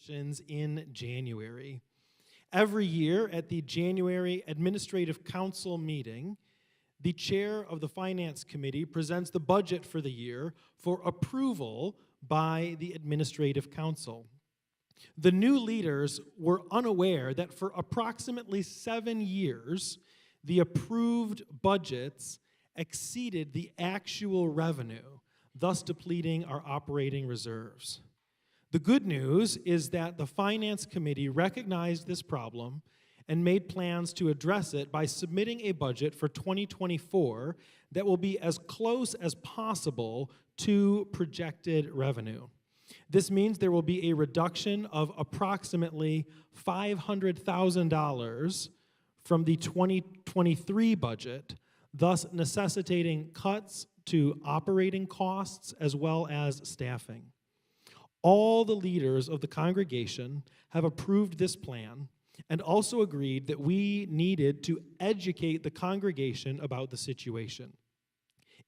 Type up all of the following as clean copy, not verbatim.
appropriations in January. Every year at the January Administrative Council meeting, the chair of the Finance Committee presents the budget for the year for approval by the Administrative Council. The new leaders were unaware that for approximately 7 years, the approved budgets exceeded the actual revenue, thus depleting our operating reserves. The good news is that the Finance Committee recognized this problem and made plans to address it by submitting a budget for 2024 that will be as close as possible to projected revenue. This means there will be a reduction of approximately $500,000 from the 2023 budget, thus necessitating cuts to operating costs as well as staffing. All the leaders of the congregation have approved this plan and also agreed that we needed to educate the congregation about the situation.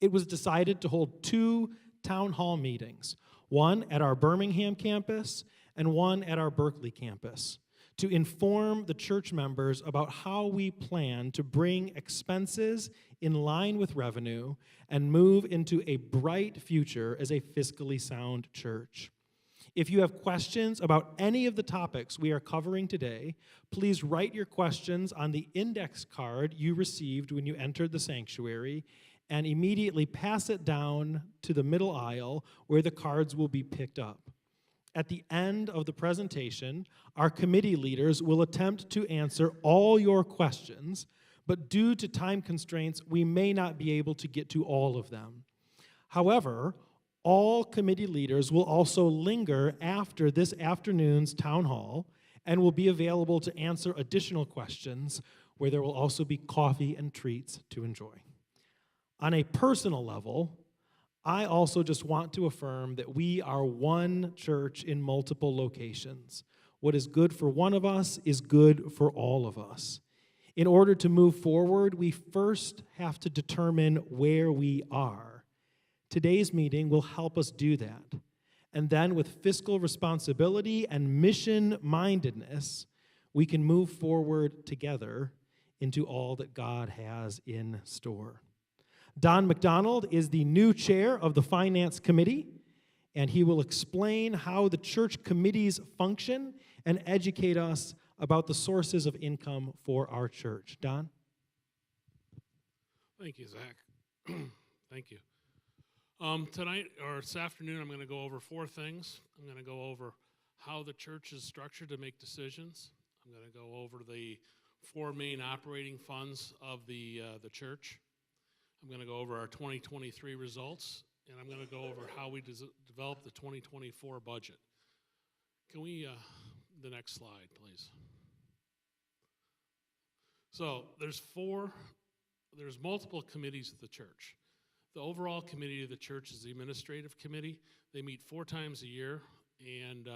It was decided to hold 2 town hall meetings, one at our Birmingham campus and one at our Berkley campus, to inform the church members about how we plan to bring expenses in line with revenue and move into a bright future as a fiscally sound church. If you have questions about any of the topics we are covering today, please write your questions on the index card you received when you entered the sanctuary and immediately pass it down to the middle aisle where the cards will be picked up. At the end of the presentation, our committee leaders will attempt to answer all your questions, but due to time constraints, we may not be able to get to all of them. However, all committee leaders will also linger after this afternoon's town hall and will be available to answer additional questions where there will also be coffee and treats to enjoy. On a personal level, I also just want to affirm that we are one church in multiple locations. What is good for one of us is good for all of us. In order to move forward, we first have to determine where we are. Today's meeting will help us do that. And then with fiscal responsibility and mission-mindedness, we can move forward together into all that God has in store. Don McDonald is the new chair of the Finance Committee, and he will explain how the church committees function and educate us about the sources of income for our church. Don? Thank you, Zach. Thank you. Tonight, or this afternoon, I'm going to go over 4 things. I'm going to go over how the church is structured to make decisions. I'm going to go over the 4 main operating funds of the church. I'm going to go over our 2023 results, and I'm going to go over how we develop the 2024 budget. Can we, the next slide, please. So there's multiple committees of the church. The overall committee of the church is the administrative committee. They meet 4 times a year, and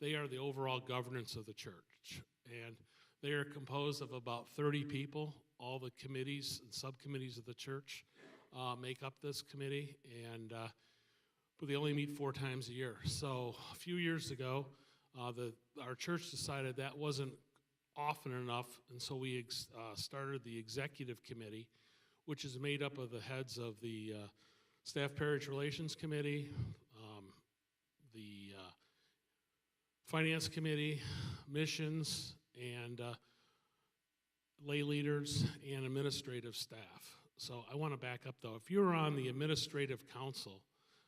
they are the overall governance of the church. And they are composed of about 30 people. All the committees and subcommittees of the church make up this committee, but they only meet 4 times a year. So a few years ago, our church decided that wasn't often enough, and so we started the executive committee, which is made up of the heads of the Staff Parish Relations Committee, the Finance Committee, Missions, and lay leaders, and administrative staff. So I want to back up, though. If you're on the Administrative Council,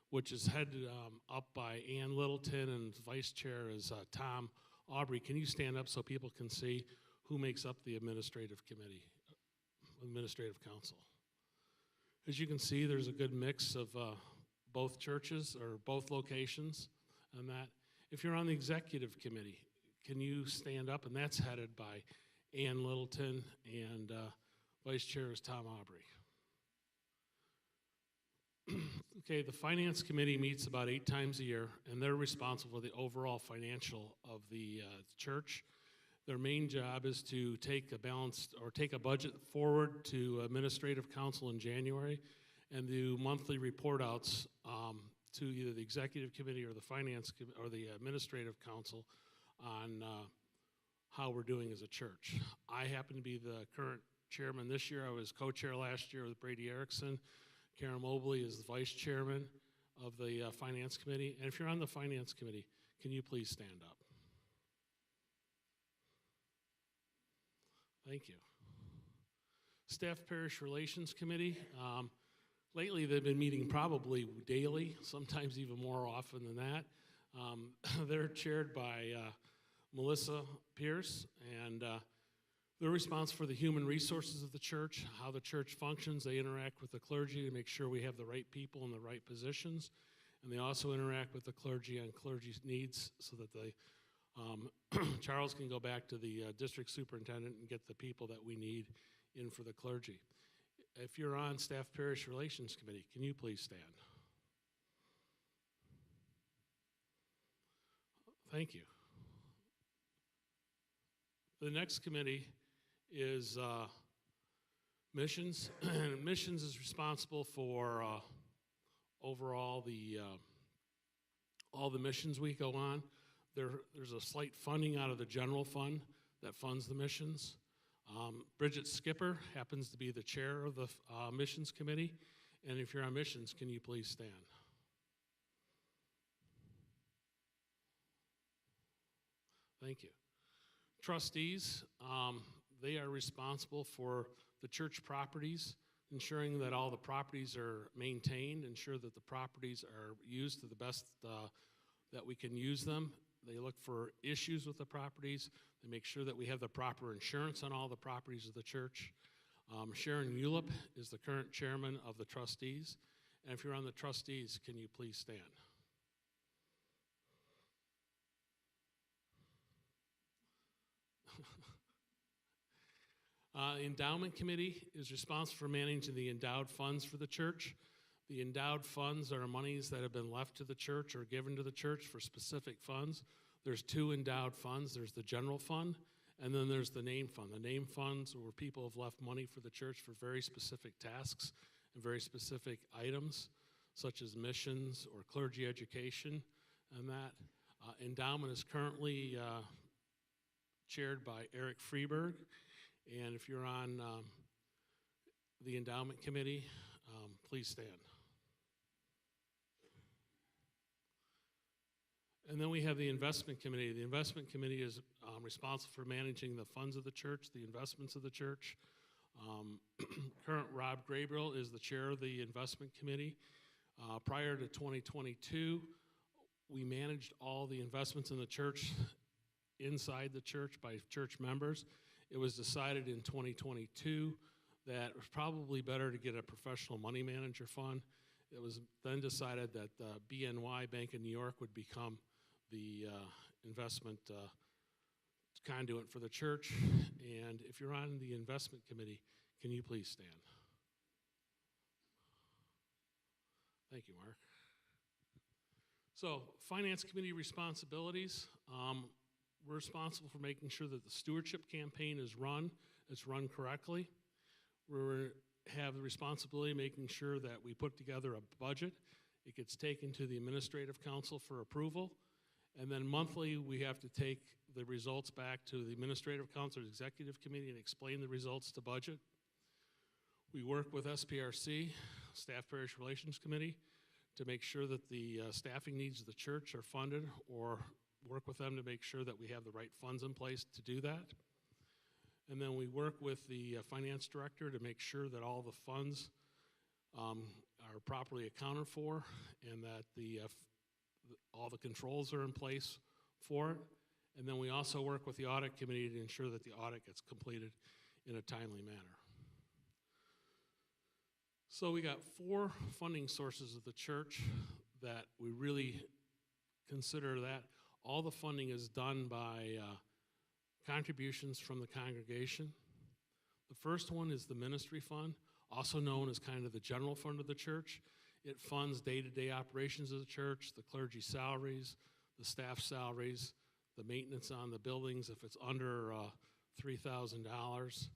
which is headed up by Ann Littleton and Vice Chair is Tom Aubrey, can you stand up so people can see who makes up the Administrative Committee? Administrative Council. As you can see, there's a good mix of both churches or both locations and that. If you're on the Executive Committee, can you stand up? And that's headed by Ann Littleton and Vice Chair is Tom Aubrey. Okay, the Finance Committee meets about 8 times a year, and they're responsible for the overall financial of the church. Their main job is to take a budget forward to Administrative Council in January and do monthly report outs to either the Executive Committee or the Finance or the Administrative Council on how we're doing as a church. I happen to be the current chairman this year. I was co-chair last year with Brady Erickson. Karen Mobley is the vice chairman of the Finance Committee. And if you're on the Finance Committee, can you please stand up? Thank you. Staff Parish Relations Committee. Lately, they've been meeting probably daily, sometimes even more often than that. They're chaired by Melissa Pierce, and they're responsible for the human resources of the church, how the church functions. They interact with the clergy to make sure we have the right people in the right positions, and they also interact with the clergy on clergy's needs so that they Charles can go back to the district superintendent and get the people that we need in for the clergy. If you're on Staff Parish Relations Committee, can you please stand? Thank you. The next committee is Missions. Missions is responsible for overall all the missions we go on. There's a slight funding out of the general fund that funds the missions. Bridget Skipper happens to be the chair of the missions committee. And if you're on missions, can you please stand? Thank you. Trustees, they are responsible for the church properties, ensuring that all the properties are maintained, ensure that the properties are used to the best that we can use them. They look for issues with the properties. They make sure that we have the proper insurance on all the properties of the church. Sharon Ulip is the current chairman of the trustees. And if you're on the trustees, can you please stand? Endowment committee is responsible for managing the endowed funds for the church. The endowed funds are monies that have been left to the church or given to the church for specific funds. There's two endowed funds. There's the general fund, and then there's the name fund. The name funds are where people have left money for the church for very specific tasks and very specific items, such as missions or clergy education and that. Endowment is currently chaired by Eric Freeberg, and if you're on the endowment committee, please stand. And then we have the investment committee. The investment committee is responsible for managing the funds of the church, the investments of the church. Current Rob Gabriel is the chair of the investment committee. Prior to 2022, we managed all the investments in the church inside the church by church members. It was decided in 2022 that it was probably better to get a professional money manager fund. It was then decided that BNY, Bank of New York, would become the investment conduit for the church. And if you're on the investment committee, can you please stand? Thank you, Mark. So, finance committee responsibilities. We're responsible for making sure that the stewardship campaign is run. It's run correctly. We have the responsibility of making sure that we put together a budget. It gets taken to the administrative council for approval. And then monthly, we have to take the results back to the administrative council or executive committee and explain the results to budget. We work with SPRC, Staff Parish Relations Committee, to make sure that the staffing needs of the church are funded, or work with them to make sure that we have the right funds in place to do that. And then we work with the finance director to make sure that all the funds are properly accounted for and that all the controls are in place for it. And then we also work with the audit committee to ensure that the audit gets completed in a timely manner. So we got 4 funding sources of the church that we really consider that. All the funding is done by contributions from the congregation. The first one is the ministry fund, also known as kind of the general fund of the church. It funds day-to-day operations of the church, the clergy salaries, the staff salaries, the maintenance on the buildings if it's under $3,000,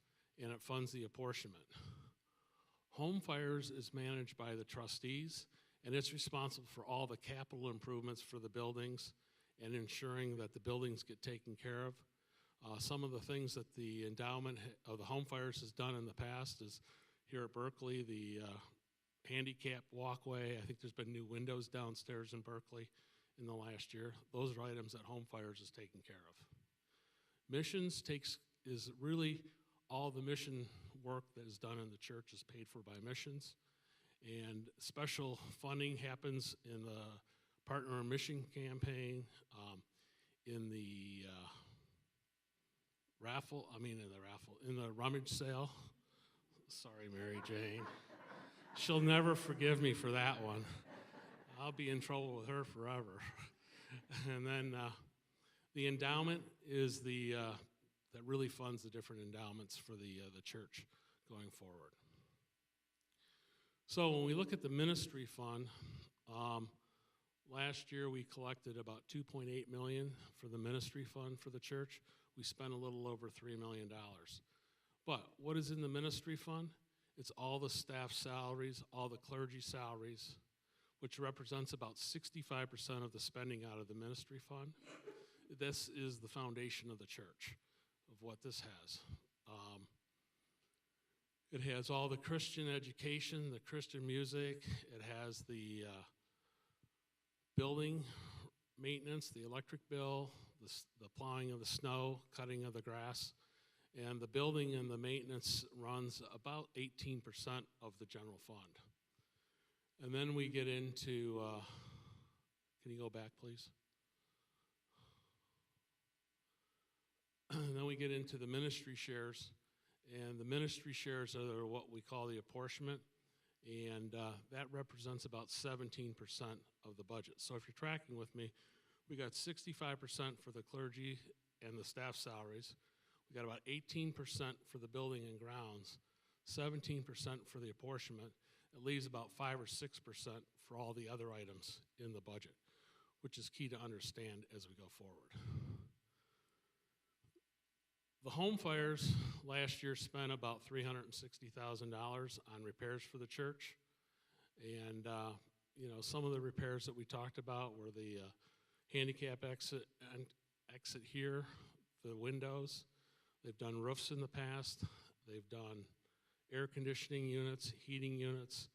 and it funds the apportionment. Home Fires is managed by the trustees, and it's responsible for all the capital improvements for the buildings and ensuring that the buildings get taken care of. Some of the things that the endowment of the Home Fires has done in the past is here at Berkley, the handicap walkway. I think there's been new windows downstairs in Berkeley in the last year. Those are items that Home Fires is taking care of. Missions is really all the mission work that is done in the church is paid for by missions. And special funding happens in the Partner in Mission campaign, in the in the rummage sale. Sorry, Mary Jane. She'll never forgive me for that one. I'll be in trouble with her forever. And then the endowment is that really funds the different endowments for the church going forward. So when we look at the ministry fund, last year we collected about $2.8 million for the ministry fund for the church. We spent a little over $3 million. But what is in the ministry fund? It's all the staff salaries, all the clergy salaries, which represents about 65% of the spending out of the ministry fund. This is the foundation of the church, of what this has. It has all the Christian education, the Christian music. It has the building maintenance, the electric bill, the plowing of the snow, cutting of the grass. And the building and the maintenance runs about 18% of the general fund. And then we get into, can you go back, please? And then we get into the ministry shares. And the ministry shares are what we call the apportionment. And that represents about 17% of the budget. So if you're tracking with me, we got 65% for the clergy and the staff salaries. We got about 18% for the building and grounds, 17% for the apportionment. It leaves about 5 or 6% for all the other items in the budget, which is key to understand as we go forward. The Home Fires last year spent about $360,000 on repairs for the church. And, some of the repairs that we talked about were the handicap exit here, the windows. They've done roofs in the past. They've done air conditioning units, heating units.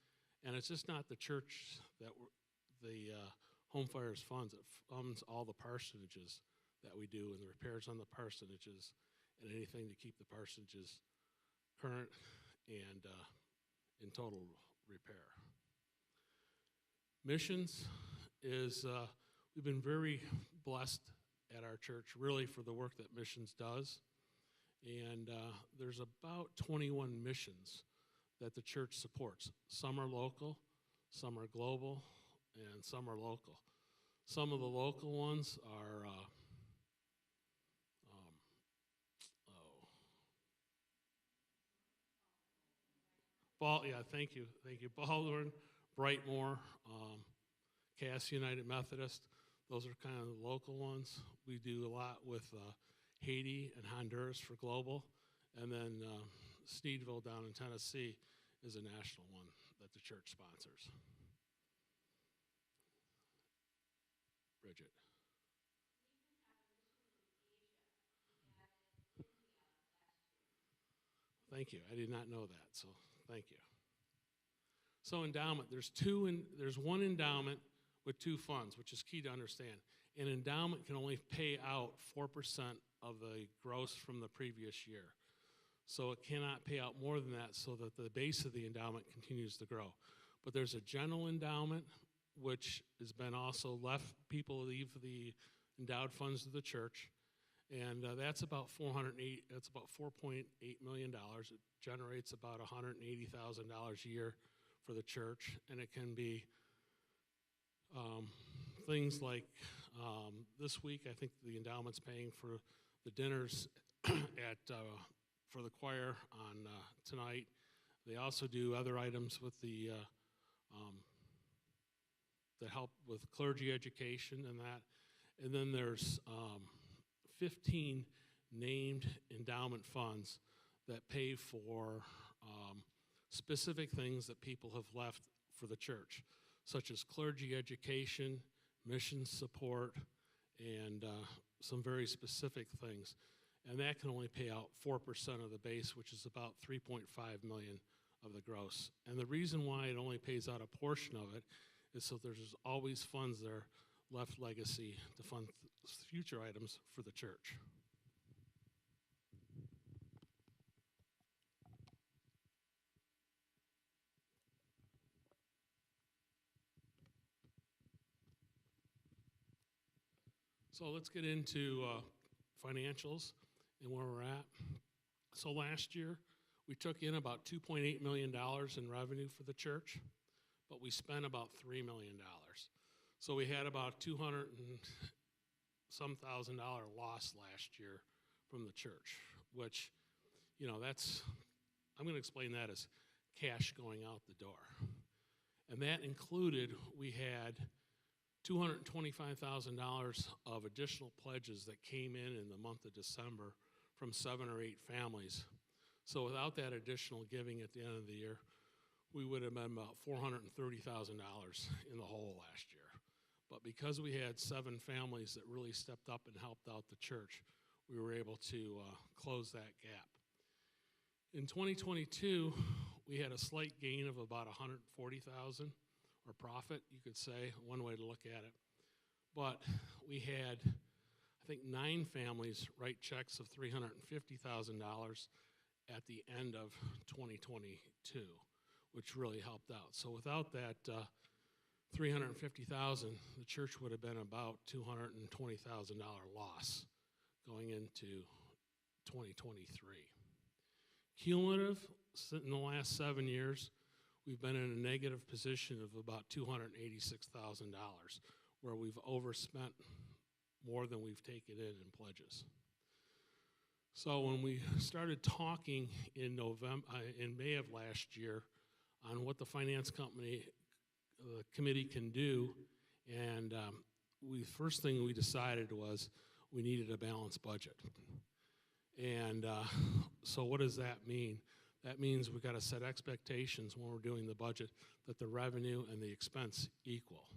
And it's just not the church that the Home Fires funds. It funds all the parsonages that we do and the repairs on the parsonages and anything to keep the parsonages current and in total repair. Missions is, we've been very blessed at our church, really, for the work that missions does. And there's about 21 missions that the church supports. Some are local, some are global, and some are local. Some of the local ones are thank you. Baldwin, Brightmoor, Cass United Methodist. Those are kind of the local ones. We do a lot with Haiti and Honduras for global. And then Sneedville down in Tennessee is a national one that the church sponsors. Bridget. Thank you. I did not know that, so thank you. So endowment, there's one endowment with two funds, which is key to understand. An endowment can only pay out 4% of the gross from the previous year. So it cannot pay out more than that so that the base of the endowment continues to grow. But there's a general endowment, which has been also left, people leave the endowed funds to the church. And that's about $4.8 million. It generates about $180,000 a year for the church. And it can be things like this week, I think the endowment's paying for the dinners for the choir on tonight. They also do other items with the that help with clergy education and that. And then there's 15 named endowment funds that pay for specific things that people have left for the church, such as clergy education, mission support, and some very specific things. And that can only pay out 4% of the base, which is about $3.5 million of the gross. And the reason why it only pays out a portion of it is so there's always funds there left legacy to fund future items for the church. So let's get into financials and where we're at. So last year, we took in about $2.8 million in revenue for the church, but we spent about $3 million. So we had about $200,000 loss last year from the church, which, you know, I'm going to explain that as cash going out the door. And that included, we had $225,000 of additional pledges that came in the month of December from 7 or 8 families. So without that additional giving at the end of the year, we would have been about $430,000 in the hole last year. But because we had 7 families that really stepped up and helped out the church, we were able to close that gap. In 2022, we had a slight gain of about $140,000, or profit, you could say, one way to look at it. But we had, I think, 9 families write checks of $350,000 at the end of 2022, which really helped out. So without that $350,000, the church would have been about $220,000 loss going into 2023. Cumulative, in the last 7 years, we've been in a negative position of about $286,000, where we've overspent more than we've taken in pledges. So when we started talking in May of last year on what the finance committee can do, and first thing we decided was we needed a balanced budget. And so what does that mean? That means we've got to set expectations when we're doing the budget that the revenue and the expense equal.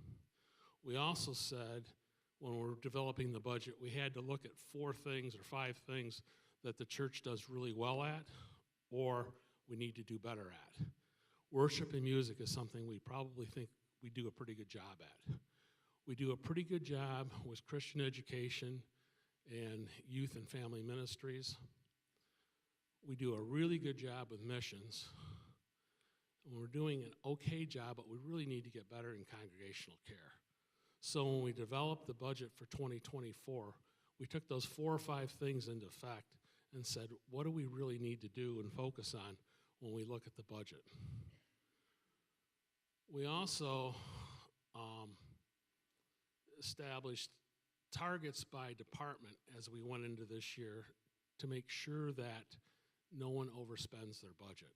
We also said when we're developing the budget, we had to look at 4 things or 5 things that the church does really well at, or we need to do better at. Worship and music is something we probably think we do a pretty good job at. We do a pretty good job with Christian education and youth and family ministries. We do a really good job with missions. And we're doing an okay job, but we really need to get better in congregational care. So when we developed the budget for 2024, we took those 4 or 5 things into effect and said, what do we really need to do and focus on when we look at the budget? We also established targets by department as we went into this year to make sure that no one overspends their budget.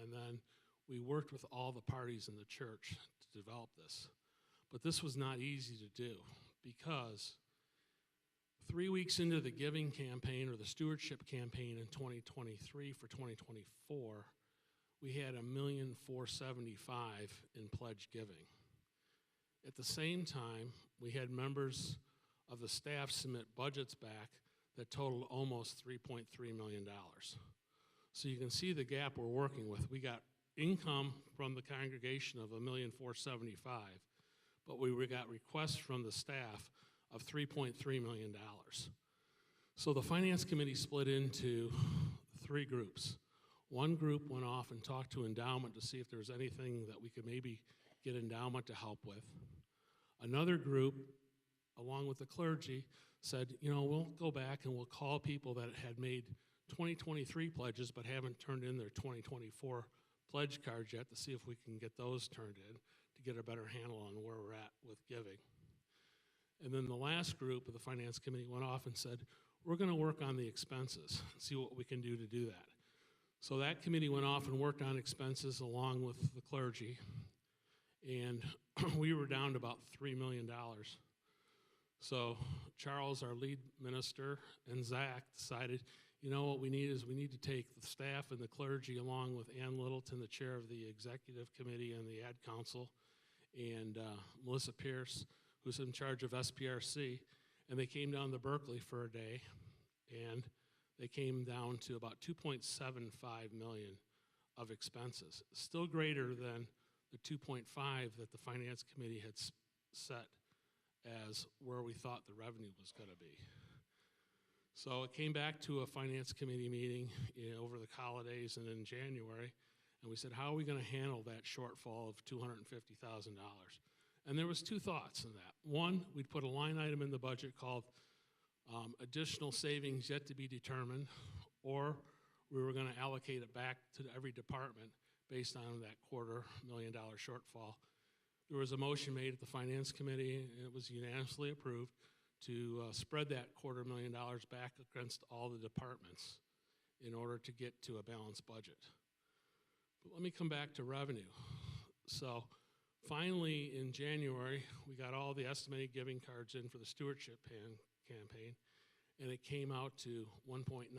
And then we worked with all the parties in the church to develop this. But this was not easy to do because 3 weeks into the giving campaign or the stewardship campaign in 2023 for 2024, we had $1,475,000 in pledge giving. At the same time, we had members of the staff submit budgets back that totaled almost $3.3 million. So you can see the gap we're working with. We got income from the congregation of $1,475,000, but we got requests from the staff of $3.3 million. So the finance committee split into 3 groups. One group went off and talked to endowment to see if there was anything that we could maybe get endowment to help with. Another group, along with the clergy, said, you know, we'll go back and we'll call people that had made 2023 pledges but haven't turned in their 2024 pledge cards yet to see if we can get those turned in to get a better handle on where we're at with giving. And then the last group of the finance committee went off and said, we're going to work on the expenses and see what we can do to do that. So that committee went off and worked on expenses along with the clergy, and we were down to about $3 million. So Charles, our lead minister, and Zach decided, you know what we need is we need to take the staff and the clergy along with Ann Littleton, the chair of the executive committee and the ad council, and Melissa Pierce, who's in charge of SPRC, and they came down to Berkley for a day, and they came down to about 2.75 million of expenses, still greater than the 2.5 that the Finance Committee had set as where we thought the revenue was going to be. So it came back to a Finance Committee meeting over the holidays and in January, and we said, how are we going to handle that shortfall of $250,000? And there was two thoughts in that. One, we'd put a line item in the budget called additional savings yet to be determined, or we were going to allocate it back to every department based on that $250,000 shortfall. There was a motion made at the Finance Committee, and it was unanimously approved to spread that $250,000 back against all the departments in order to get to a balanced budget. But let me come back to revenue. So finally, in January, we got all the estimated giving cards in for the stewardship campaign, and it came out to 1.977,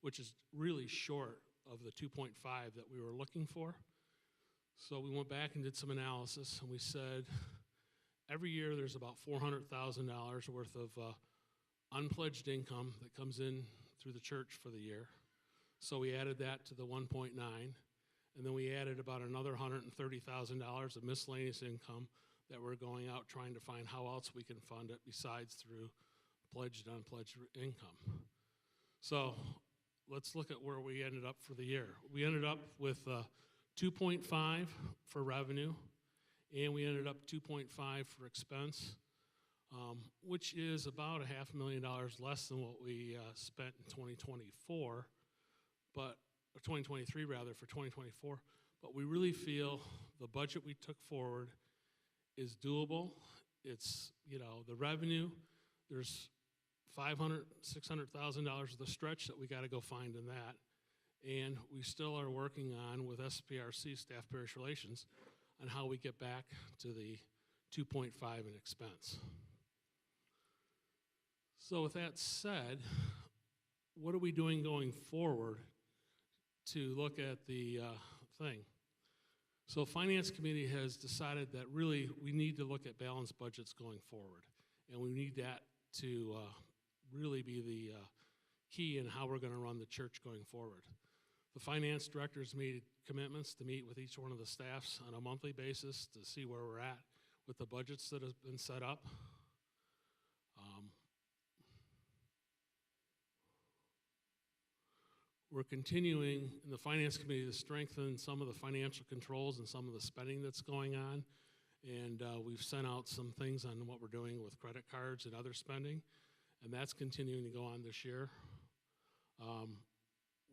which is really short of the 2.5 that we were looking for. So we went back and did some analysis, and we said every year there's about $400,000 worth of unpledged income that comes in through the church for the year. So we added that to the 1.9, and then we added about another $130,000 of miscellaneous income that we're going out trying to find how else we can fund it besides through pledged and unpledged income. So let's look at where we ended up for the year. We ended up with 2.5 for revenue, and we ended up 2.5 for expense, which is about $500,000 less than what we spent in 2024, or 2023 rather, for 2024. But we really feel the budget we took forward is doable. It's, the revenue, there's $500,000, $600,000 of the stretch that we got to go find in that. And we still are working on, with SPRC, Staff Parish Relations, on how we get back to the 2.5 in expense. So with that said, what are we doing going forward to look at the thing? So Finance Committee has decided that really we need to look at balanced budgets going forward. And we need that to really be the key in how we're going to run the church going forward. The finance directors made commitments to meet with each one of the staffs on a monthly basis to see where we're at with the budgets that have been set up. We're continuing in the Finance Committee to strengthen some of the financial controls and some of the spending that's going on. And we've sent out some things on what we're doing with credit cards and other spending, and that's continuing to go on this year.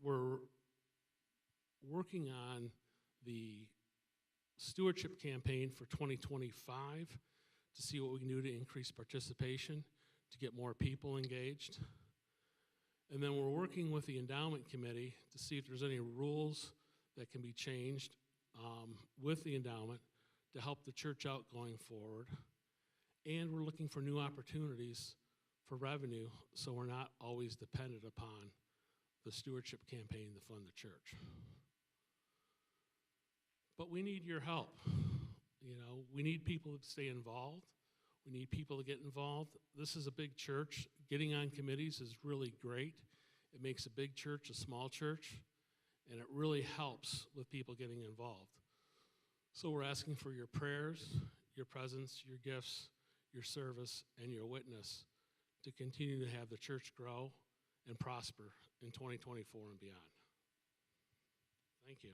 We're working on the stewardship campaign for 2025 to see what we can do to increase participation, to get more people engaged. And then we're working with the endowment committee to see if there's any rules that can be changed with the endowment to help the church out going forward. And we're looking for new opportunities for revenue so we're not always dependent upon the stewardship campaign to fund the church. But we need your help. We need people to stay involved. We need people to get involved. This is a big church. Getting on committees is really great. It makes a big church a small church, and it really helps with people getting involved. So we're asking for your prayers, your presence, your gifts, your service, and your witness to continue to have the church grow and prosper in 2024 and beyond. Thank you.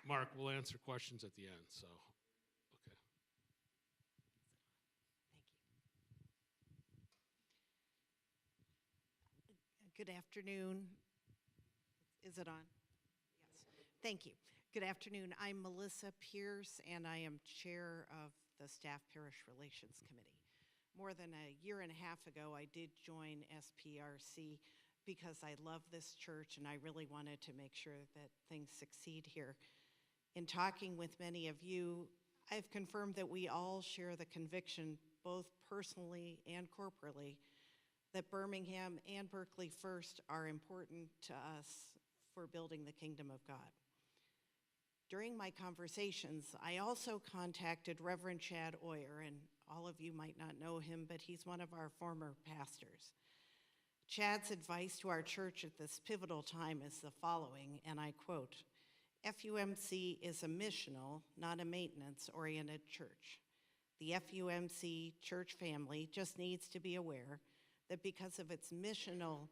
Mark, we'll answer questions at the end, so, okay. Thank you. Good afternoon. Is it on? Yes. Thank you. Good afternoon. I'm Melissa Pierce, and I am chair of the Staff Parish Relations Committee. More than a year and a half ago, I did join SPRC because I love this church, and I really wanted to make sure that things succeed here. In talking with many of you, I've confirmed that we all share the conviction, both personally and corporately, that Birmingham and Berkley First are important to us for building the kingdom of God. During my conversations, I also contacted Reverend Chad Oyer, and all of you might not know him, but he's one of our former pastors. Chad's advice to our church at this pivotal time is the following, and I quote, "FUMC is a missional, not a maintenance-oriented church. The FUMC church family just needs to be aware that because of its missional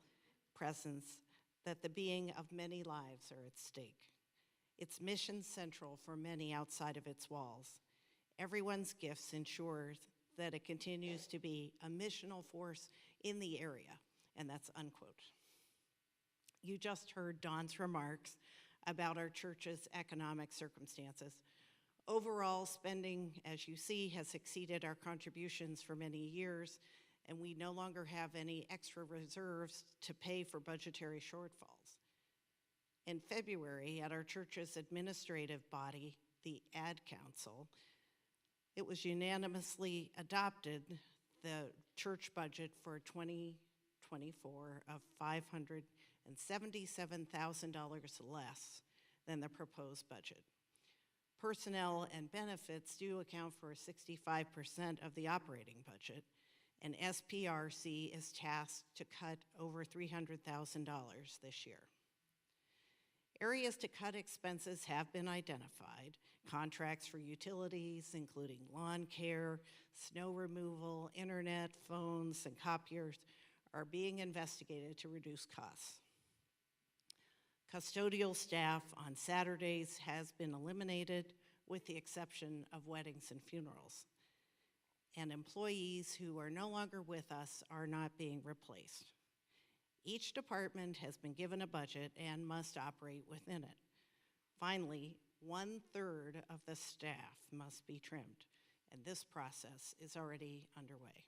presence, that the being of many lives are at stake. It's mission central for many outside of its walls. Everyone's gifts ensures that it continues to be a missional force in the area," and that's unquote. You just heard Don's remarks about our church's economic circumstances. Overall spending, as you see, has exceeded our contributions for many years, and we no longer have any extra reserves to pay for budgetary shortfalls. In February, at our church's administrative body, the Ad Council, it was unanimously adopted the church budget for 2024 of $577,000 less than the proposed budget. Personnel and benefits do account for 65% of the operating budget, and SPRC is tasked to cut over $300,000 this year. Areas to cut expenses have been identified. Contracts for utilities, including lawn care, snow removal, internet, phones, and copiers, are being investigated to reduce costs. Custodial staff on Saturdays has been eliminated, with the exception of weddings and funerals. And employees who are no longer with us are not being replaced. Each department has been given a budget and must operate within it. Finally, 1/3 of the staff must be trimmed, and this process is already underway.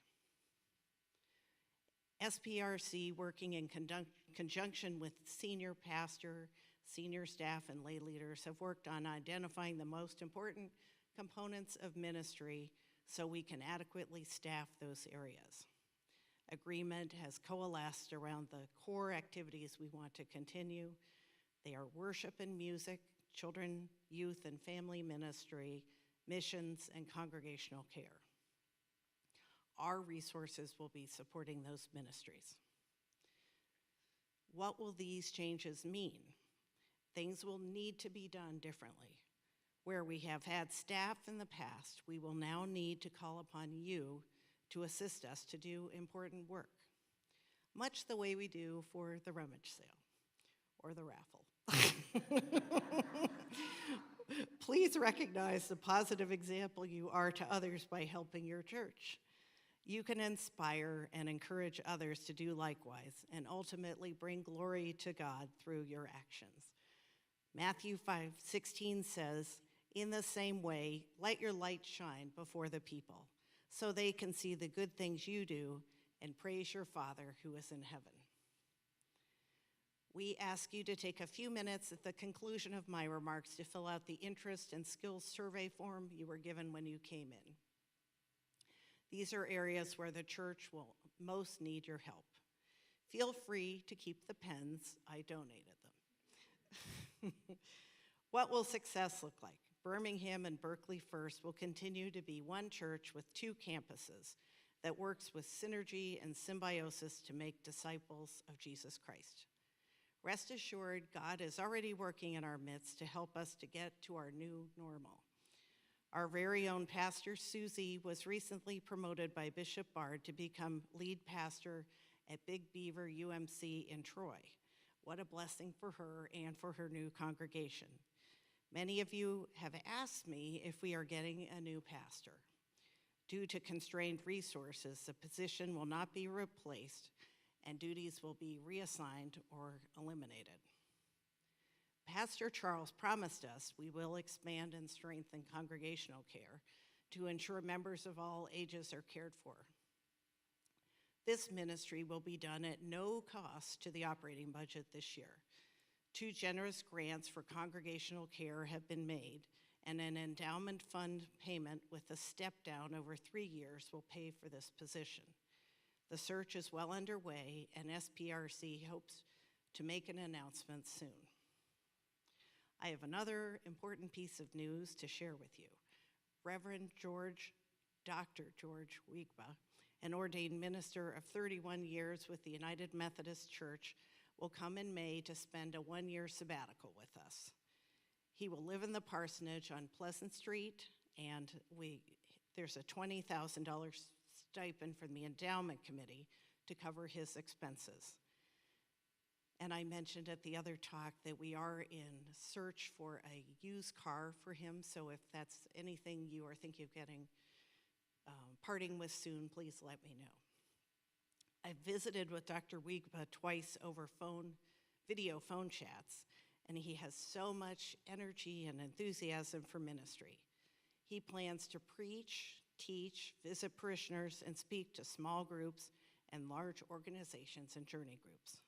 SPRC, working in conjunction with senior pastor, senior staff, and lay leaders, have worked on identifying the most important components of ministry so we can adequately staff those areas. Agreement has coalesced around the core activities we want to continue. They are worship and music, children, youth, and family ministry, missions, and congregational care. Our resources will be supporting those ministries. What will these changes mean? Things will need to be done differently. Where we have had staff in the past, we will now need to call upon you to assist us to do important work, much the way we do for the rummage sale or the raffle. Please recognize the positive example you are to others by helping your church. You can inspire and encourage others to do likewise and ultimately bring glory to God through your actions. Matthew 5:16 says, "In the same way, let your light shine before the people, so they can see the good things you do and praise your Father who is in heaven." We ask you to take a few minutes at the conclusion of my remarks to fill out the interest and skills survey form you were given when you came in. These are areas where the church will most need your help. Feel free to keep the pens. I donated them. What will success look like? Birmingham and Berkley First will continue to be one church with 2 campuses that works with synergy and symbiosis to make disciples of Jesus Christ. Rest assured, God is already working in our midst to help us to get to our new normal. Our very own pastor, Susie, was recently promoted by Bishop Bard to become lead pastor at Big Beaver UMC in Troy. What a blessing for her and for her new congregation. Many of you have asked me if we are getting a new pastor. Due to constrained resources, the position will not be replaced and duties will be reassigned or eliminated. Pastor Charles promised us we will expand and strengthen congregational care to ensure members of all ages are cared for. This ministry will be done at no cost to the operating budget this year. 2 generous grants for congregational care have been made, and an endowment fund payment with a step down over 3 years will pay for this position. The search is well underway, and SPRC hopes to make an announcement soon. I have another important piece of news to share with you. Reverend Dr. George Wiegba, an ordained minister of 31 years with the United Methodist Church, will come in May to spend a one-year sabbatical with us. He will live in the parsonage on Pleasant Street, and there's a $20,000 stipend from the endowment committee to cover his expenses. And I mentioned at the other talk that we are in search for a used car for him, so if that's anything you are thinking of parting with soon, please let me know. I visited with Dr. Wiegba twice over video phone chats, and he has so much energy and enthusiasm for ministry. He plans to preach, teach, visit parishioners, and speak to small groups and large organizations and journey groups.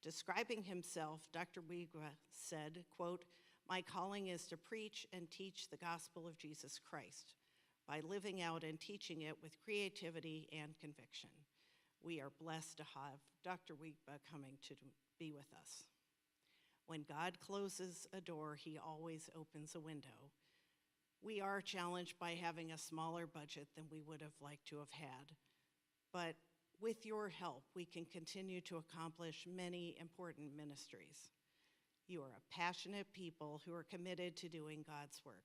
Describing himself, Dr. Wiegba said, quote, "My calling is to preach and teach the gospel of Jesus Christ by living out and teaching it with creativity and conviction. We are blessed to have Dr. Wiegba coming to be with us. When God closes a door, he always opens a window. We are challenged by having a smaller budget than we would have liked to have had, but with your help, we can continue to accomplish many important ministries. You are a passionate people who are committed to doing God's work.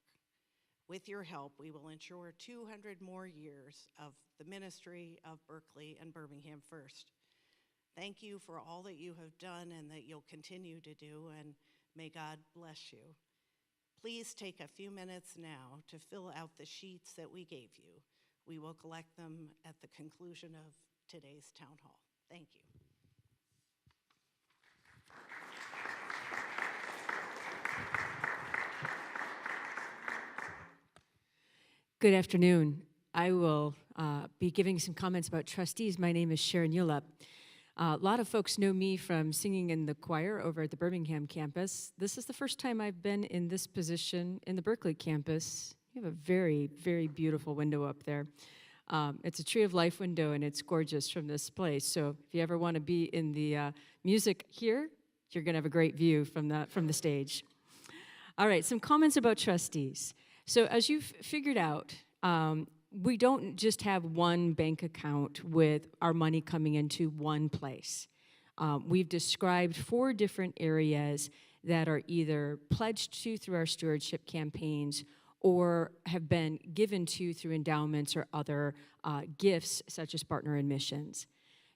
With your help, we will ensure 200 more years of the ministry of Berkley and Birmingham First. Thank you for all that you have done and that you'll continue to do, and may God bless you. Please take a few minutes now to fill out the sheets that we gave you. We will collect them at the conclusion of today's town hall. Thank you. Good afternoon. I will be giving some comments about trustees. My name is Sharon Ulep. A lot of folks know me from singing in the choir over at the Birmingham campus. This is the first time I've been in this position in the Berkley campus. You have a very, very beautiful window up there. It's a Tree of Life window, and it's gorgeous from this place. So if you ever want to be in the music here, you're going to have a great view from the stage. All right, some comments about trustees. So as you've figured out, we don't just have one bank account with our money coming into one place. We've described 4 different areas that are either pledged to through our stewardship campaigns or have been given to through endowments or other gifts, such as partner in missions.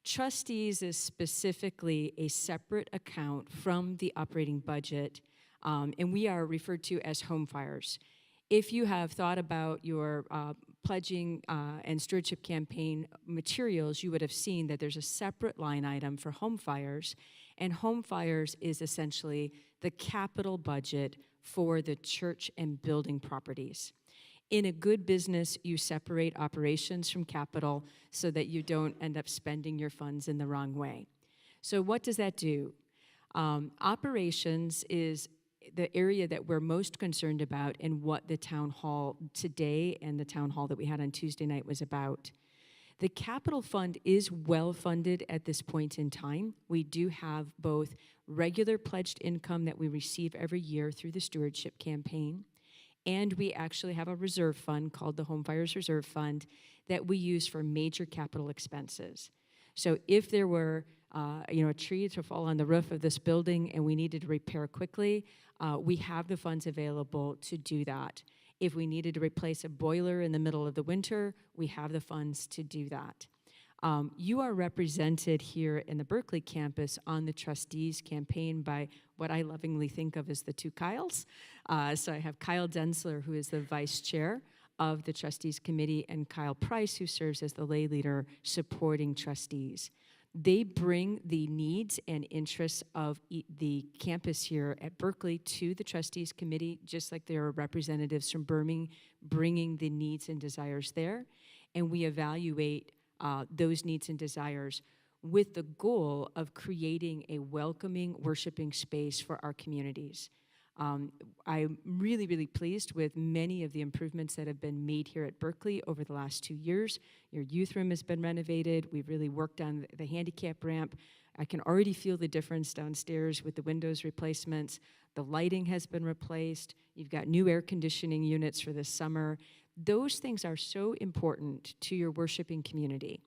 Trustees is specifically a separate account from the operating budget, and we are referred to as home fires. If you have thought about your pledging and stewardship campaign materials, you would have seen that there's a separate line item for home fires, and home fires is essentially the capital budget for the church and building properties. In a good business, you separate operations from capital so that you don't end up spending your funds in the wrong way. So what does that do? Operations is the area that we're most concerned about and what the town hall today and the town hall that we had on Tuesday night was about. The capital fund is well funded at this point in time. We do have both regular pledged income that we receive every year through the stewardship campaign, and we actually have a reserve fund called the Home Fires Reserve Fund that we use for major capital expenses. So if there were a tree to fall on the roof of this building and we needed to repair quickly, we have the funds available to do that. If we needed to replace a boiler in the middle of the winter, we have the funds to do that. You are represented here in the Berkley campus on the trustees campaign by what I lovingly think of as the 2 Kyles. So I have Kyle Densler, who is the vice chair of the trustees committee, and Kyle Price, who serves as the lay leader supporting trustees. They bring the needs and interests of the campus here at Berkley to the trustees committee, just like there are representatives from Birmingham bringing the needs and desires there. And we evaluate those needs and desires with the goal of creating a welcoming, worshiping space for our communities. I'm really, really pleased with many of the improvements that have been made here at Berkley over the last 2 years. Your youth room has been renovated. We've really worked on the handicap ramp. I can already feel the difference downstairs with the windows replacements. The lighting has been replaced. You've got new air conditioning units for this summer. Those things are so important to your worshiping community.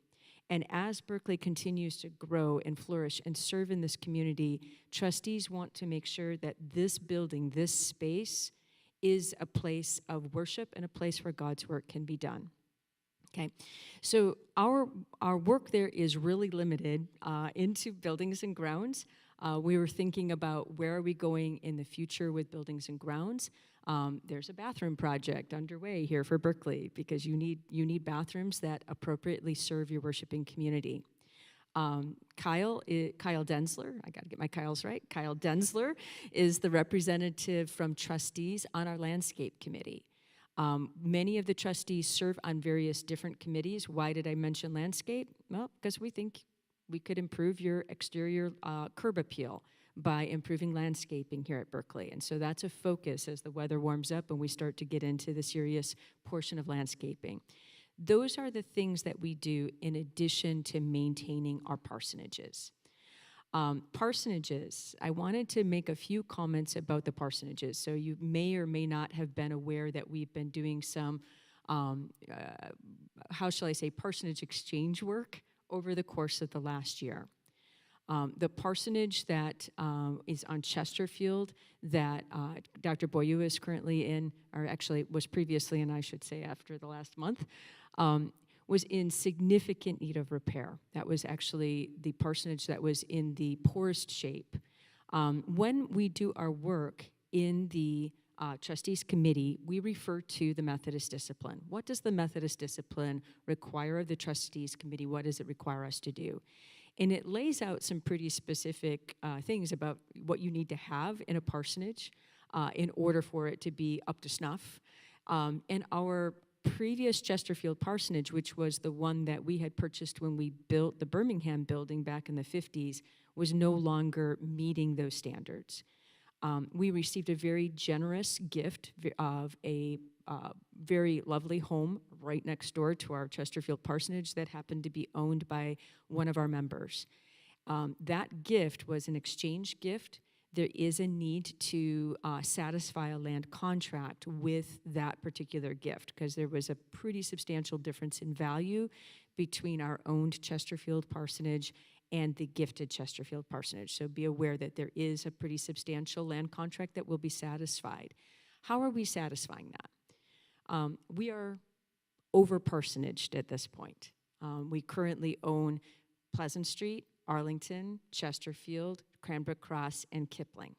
And as Berkley continues to grow and flourish and serve in this community, trustees want to make sure that this building, this space, is a place of worship and a place where God's work can be done. Okay, so our work there is really limited into buildings and grounds. We were thinking about where are we going in the future with buildings and grounds. There's a bathroom project underway here for Berkley because you need bathrooms that appropriately serve your worshiping community. Kyle Densler, I got to get my Kyles right. Kyle Densler is the representative from trustees on our landscape committee. Many of the trustees serve on various different committees. Why did I mention landscape? Well, because we think we could improve your exterior curb appeal by improving landscaping here at Berkley. And so that's a focus as the weather warms up and we start to get into the serious portion of landscaping. Those are the things that we do in addition to maintaining our parsonages. Parsonages, I wanted to make a few comments about the parsonages. So you may or may not have been aware that we've been doing some, how shall I say, parsonage exchange work over the course of the last year. The parsonage that is on Chesterfield that Dr. Boyu is currently in, or actually was previously in, I should say, after the last month, was in significant need of repair. That was actually the parsonage that was in the poorest shape. When we do our work in the trustees committee, we refer to the Methodist discipline. What does the Methodist discipline require of the trustees committee? What does it require us to do? And it lays out some pretty specific things about what you need to have in a parsonage in order for it to be up to snuff. And our previous Chesterfield parsonage, which was the one that we had purchased when we built the Birmingham building back in the 50s, was no longer meeting those standards. We received a very generous gift of a very lovely home right next door to our Chesterfield parsonage that happened to be owned by one of our members. That gift was an exchange gift. There is a need to satisfy a land contract with that particular gift because there was a pretty substantial difference in value between our owned Chesterfield parsonage and the gifted Chesterfield parsonage. So be aware that there is a pretty substantial land contract that will be satisfied. How are we satisfying that? We are over-parsonaged at this point. We currently own Pleasant Street, Arlington, Chesterfield, Cranbrook Cross, and Kipling.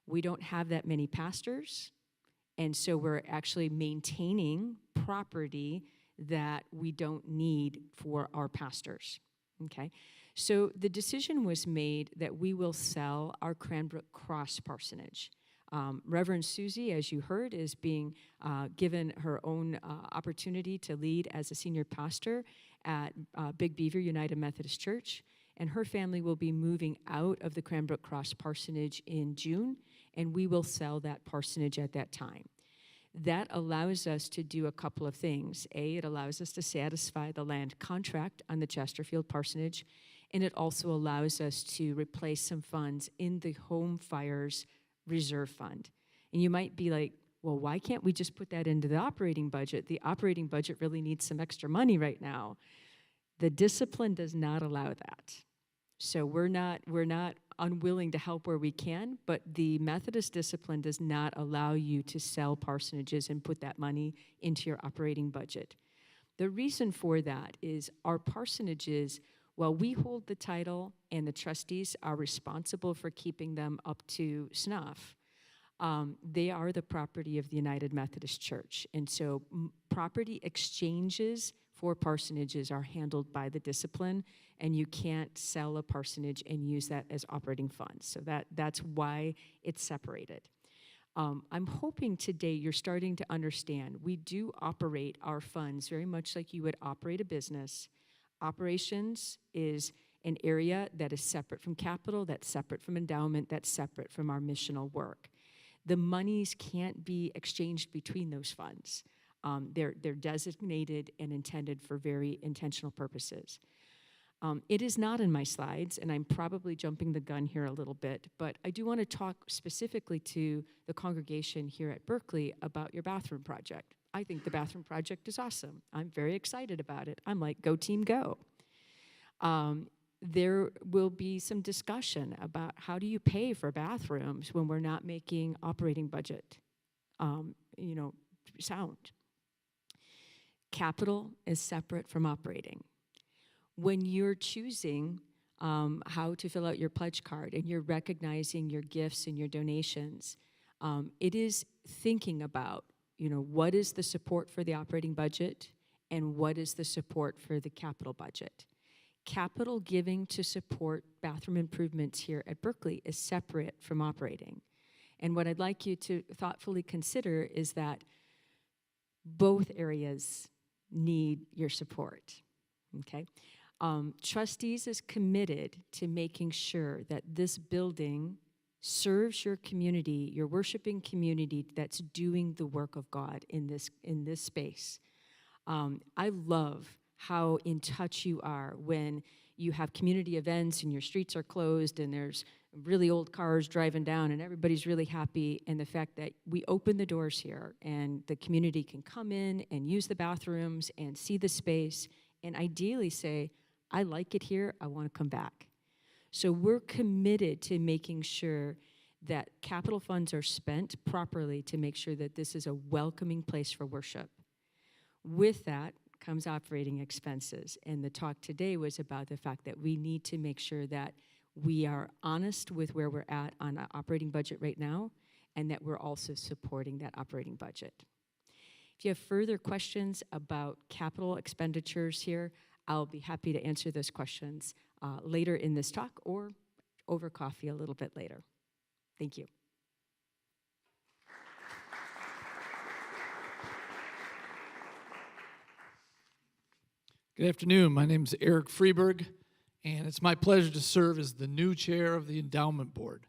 We don't have that many pastors, and so we're actually maintaining property that we don't need for our pastors, okay? So the decision was made that we will sell our Cranbrook Cross parsonage. Reverend Susie, as you heard, is being given her own opportunity to lead as a senior pastor at Big Beaver United Methodist Church, and her family will be moving out of the Cranbrook Cross parsonage in June, and we will sell that parsonage at that time. That allows us to do a couple of things. A, it allows us to satisfy the land contract on the Chesterfield parsonage, and it also allows us to replace some funds in the Home Fires Reserve Fund. And you might be like, well, why can't we just put that into the operating budget? The operating budget really needs some extra money right now. The discipline does not allow that. So we're not unwilling to help where we can, but the Methodist discipline does not allow you to sell parsonages and put that money into your operating budget. The reason for that is our parsonages, while we hold the title and the trustees are responsible for keeping them up to snuff, they are the property of the United Methodist Church. And so property exchanges for parsonages are handled by the discipline, and you can't sell a parsonage and use that as operating funds. So that's why it's separated. I'm hoping today you're starting to understand we do operate our funds very much like you would operate a business. Operations is an area that is separate from capital, that's separate from endowment, that's separate from our missional work. The monies can't be exchanged between those funds. They're designated and intended for very intentional purposes. It is not in my slides, and I'm probably jumping the gun here a little bit, but I do want to talk specifically to the congregation here at Berkley about your bathroom project. I think the bathroom project is awesome. I'm very excited about it. I'm like, go team, go. There will be some discussion about how do you pay for bathrooms when we're not making operating budget, sound. Capital is separate from operating. When you're choosing how to fill out your pledge card and you're recognizing your gifts and your donations, it is thinking about, what is the support for the operating budget and what is the support for the capital budget. Capital giving to support bathroom improvements here at Berkley is separate from operating. And what I'd like you to thoughtfully consider is that both areas need your support, okay? Trustees is committed to making sure that this building serves your community, your worshiping community that's doing the work of God in this space. I love how in touch you are when you have community events and your streets are closed and there's really old cars driving down and everybody's really happy, and the fact that we open the doors here and the community can come in and use the bathrooms and see the space and ideally say, I like it here, I want to come back. So we're committed to making sure that capital funds are spent properly to make sure that this is a welcoming place for worship. With that comes operating expenses, and the talk today was about the fact that we need to make sure that we are honest with where we're at on our operating budget right now, and that we're also supporting that operating budget. If you have further questions about capital expenditures here, I'll be happy to answer those questions later in this talk or over coffee a little bit later. Thank you. Good afternoon. My name is Eric Freeberg, and it's my pleasure to serve as the new chair of the Endowment Board.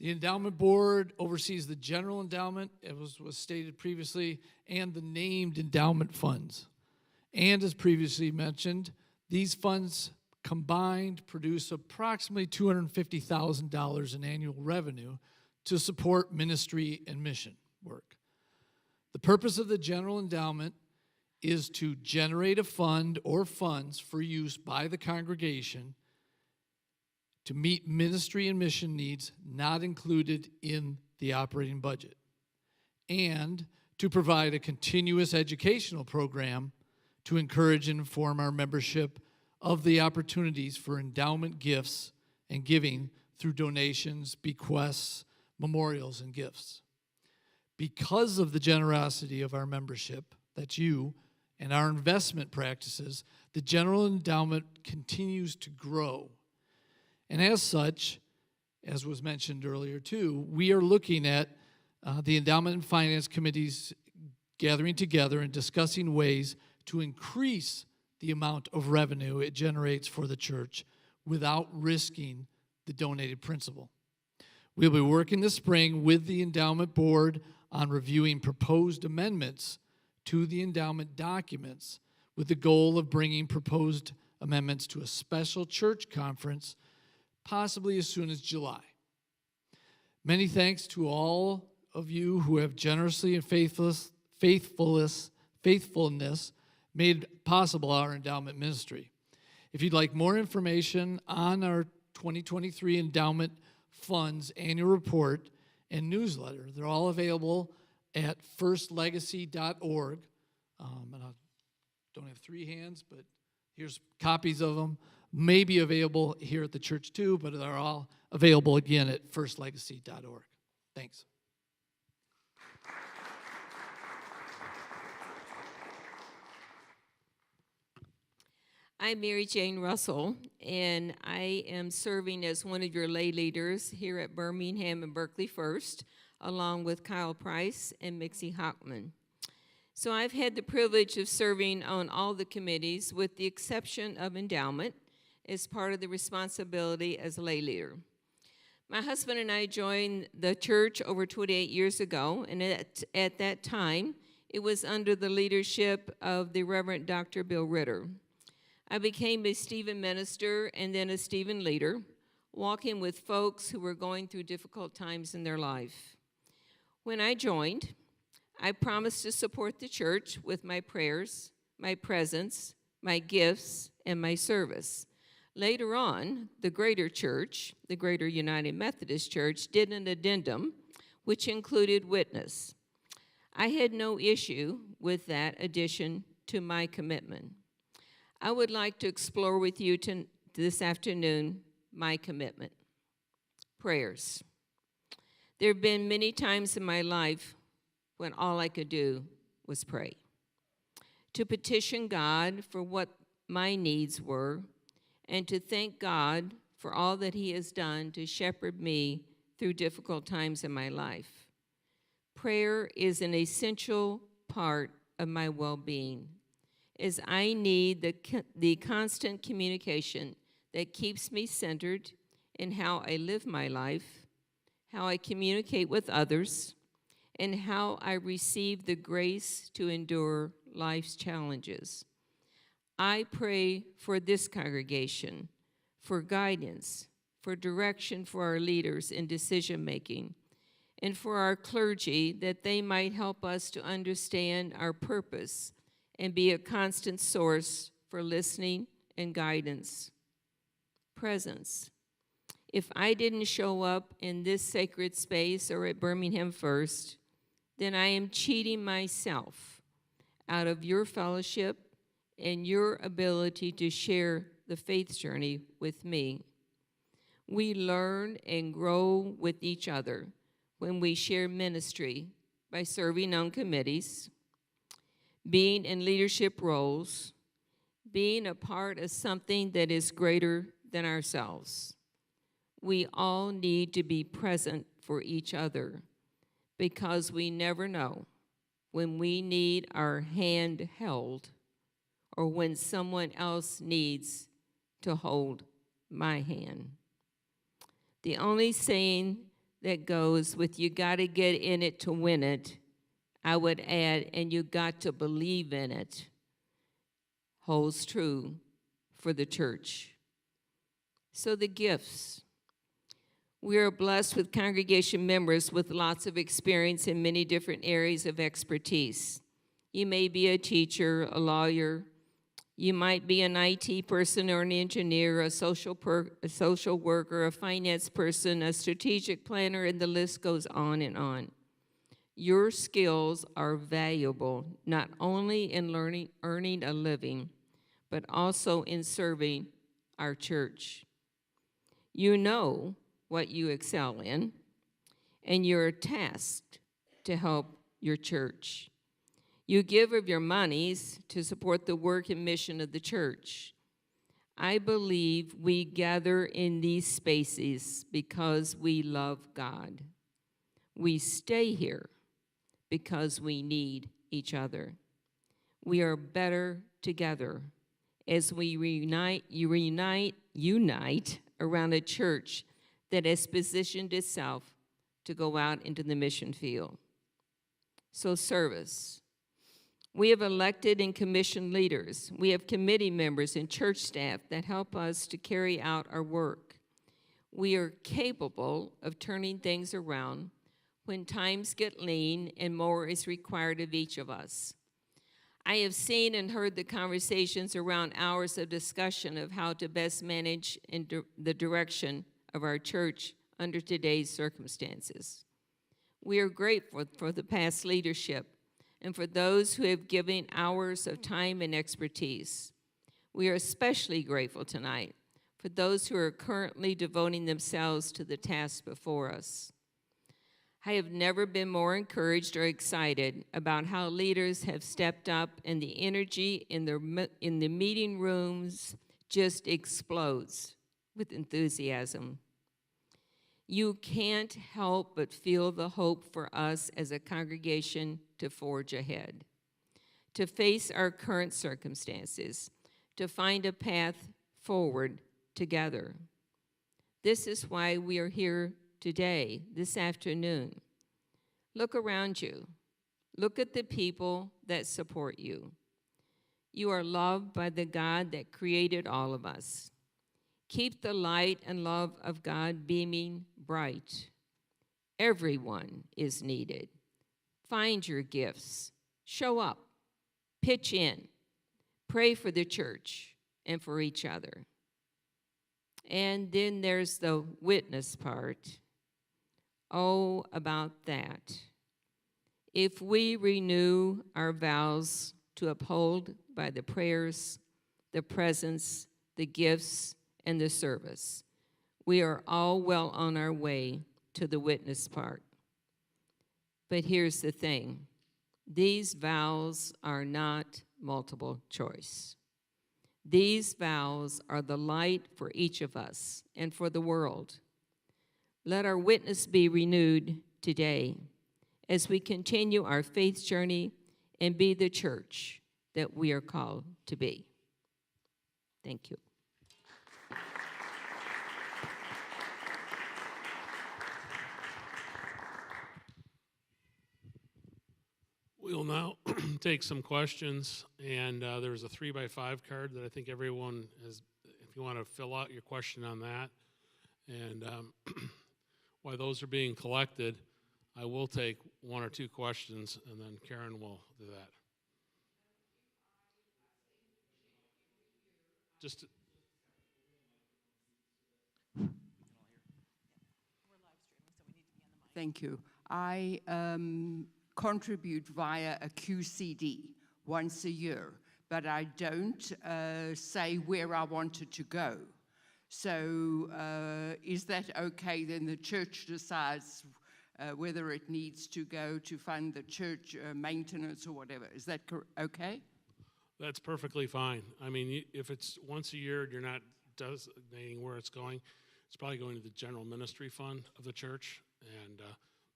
The Endowment Board oversees the general endowment, as was stated previously, and the named endowment funds. And as previously mentioned, these funds combined produce approximately $250,000 in annual revenue to support ministry and mission work. The purpose of the general endowment is to generate a fund or funds for use by the congregation to meet ministry and mission needs not included in the operating budget, and to provide a continuous educational program to encourage and inform our membership of the opportunities for endowment gifts and giving through donations, bequests, memorials, and gifts. Because of the generosity of our membership, that's you, and our investment practices, the general endowment continues to grow. And as such, as was mentioned earlier too, we are looking at the Endowment and Finance Committees gathering together and discussing ways to increase the amount of revenue it generates for the church without risking the donated principal. We'll be working this spring with the Endowment Board on reviewing proposed amendments to the endowment documents with the goal of bringing proposed amendments to a special church conference, possibly as soon as July. Many thanks to all of you who have generously and faithfulness made possible our endowment ministry. If you'd like more information on our 2023 Endowment Funds Annual Report and newsletter, they're all available at firstlegacy.org. And I don't have three hands, but here's copies of them. May be available here at the church too, but they're all available again at firstlegacy.org. Thanks. I'm Mary Jane Russell, and I am serving as one of your lay leaders here at Birmingham and Berkley First, along with Kyle Price and Mixie Hockman. So I've had the privilege of serving on all the committees with the exception of endowment as part of the responsibility as a lay leader. My husband and I joined the church over 28 years ago, and at that time, it was under the leadership of the Reverend Dr. Bill Ritter. I became a Stephen minister and then a Stephen leader, walking with folks who were going through difficult times in their life. When I joined, I promised to support the church with my prayers, my presence, my gifts, and my service. Later on, the Greater Church, the Greater United Methodist Church, did an addendum which included witness. I had no issue with that addition to my commitment. I would like to explore with you this afternoon my commitment. Prayers. There have been many times in my life when all I could do was pray. To petition God for what my needs were, and to thank God for all that He has done to shepherd me through difficult times in my life. Prayer is an essential part of my well-being, as I need the constant communication that keeps me centered in how I live my life, how I communicate with others, and how I receive the grace to endure life's challenges. I pray for this congregation, for guidance, for direction for our leaders in decision-making, and for our clergy that they might help us to understand our purpose and be a constant source for listening and guidance. Presence. If I didn't show up in this sacred space or at Birmingham First, then I am cheating myself out of your fellowship and your ability to share the faith journey with me. We learn and grow with each other when we share ministry by serving on committees, being in leadership roles, being a part of something that is greater than ourselves. We all need to be present for each other because we never know when we need our hand held or when someone else needs to hold my hand. The only saying that goes with "you got to get in it to win it," I would add, "and you got to believe in it," holds true for the church. So the gifts. We are blessed with congregation members with lots of experience in many different areas of expertise. You may be a teacher, a lawyer, you might be an IT person or an engineer, a social worker, a finance person, a strategic planner, and the list goes on and on. Your skills are valuable, not only in earning a living, but also in serving our church. You know what you excel in, and you're tasked to help your church. You give of your monies to support the work and mission of the church. I believe we gather in these spaces because we love God. We stay here because we need each other. We are better together as we unite around a church that has positioned itself to go out into the mission field. So service. We have elected and commissioned leaders. We have committee members and church staff that help us to carry out our work. We are capable of turning things around when times get lean and more is required of each of us. I have seen and heard the conversations around hours of discussion of how to best manage the direction of our church under today's circumstances. We are grateful for the past leadership and for those who have given hours of time and expertise. We are especially grateful tonight for those who are currently devoting themselves to the task before us. I have never been more encouraged or excited about how leaders have stepped up, and the energy in the meeting rooms just explodes with enthusiasm. You can't help but feel the hope for us as a congregation to forge ahead, to face our current circumstances, to find a path forward together. This is why we are here today, this afternoon. Look around you. Look at the people that support you. You are loved by the God that created all of us. Keep the light and love of God beaming bright. Everyone is needed. Find your gifts. Show up. Pitch in. Pray for the church and for each other. And then there's the witness part. Oh, about that. If we renew our vows to uphold by the prayers, the presence, the gifts, and the service, we are all well on our way to the witness part. But here's the thing. These vows are not multiple choice. These vows are the light for each of us and for the world. Let our witness be renewed today as we continue our faith journey and be the church that we are called to be. Thank you. We'll now take some questions, and there's a 3x5 card that I think everyone has, if you want to fill out your question on that. And while those are being collected, I will take one or two questions, and then Karen will do that. Just Thank you. I contribute via a QCD once a year, but I don't say where I want it to go. So is that okay? Then the church decides whether it needs to go to fund the church maintenance or whatever. Is that okay? That's perfectly fine. I mean, if it's once a year, you're not designating where it's going. It's probably going to the general ministry fund of the church, and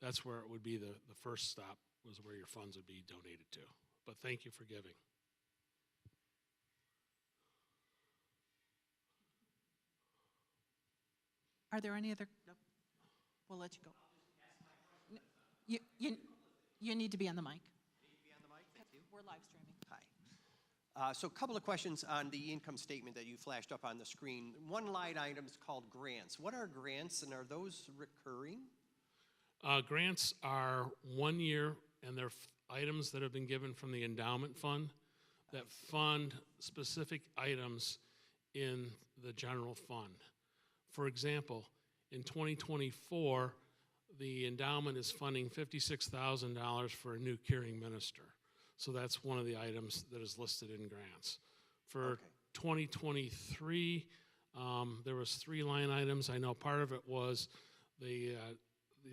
that's where it would be the first stop, was where your funds would be donated to. But thank you for giving. Are there any other? No. We'll let you go. No, you need to be on the mic. Need to be on the mic? Thank you. We're live streaming. Hi. So a couple of questions on the income statement that you flashed up on the screen. One line item is called grants. What are grants, and are those recurring? Grants are 1 year, and they're items that have been given from the endowment fund that fund specific items in the general fund. For example, in 2024, the endowment is funding $56,000 for a new curing minister. So that's one of the items that is listed in grants. For 2023, there was 3 line items. I know part of it was the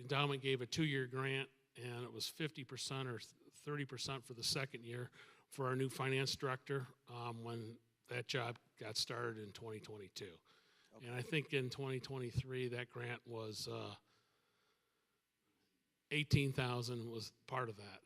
endowment gave a 2-year grant, and it was 50% or 30% for the second year for our new finance director when that job got started in 2022. Okay. And I think in 2023, that grant was $18,000 was part of that.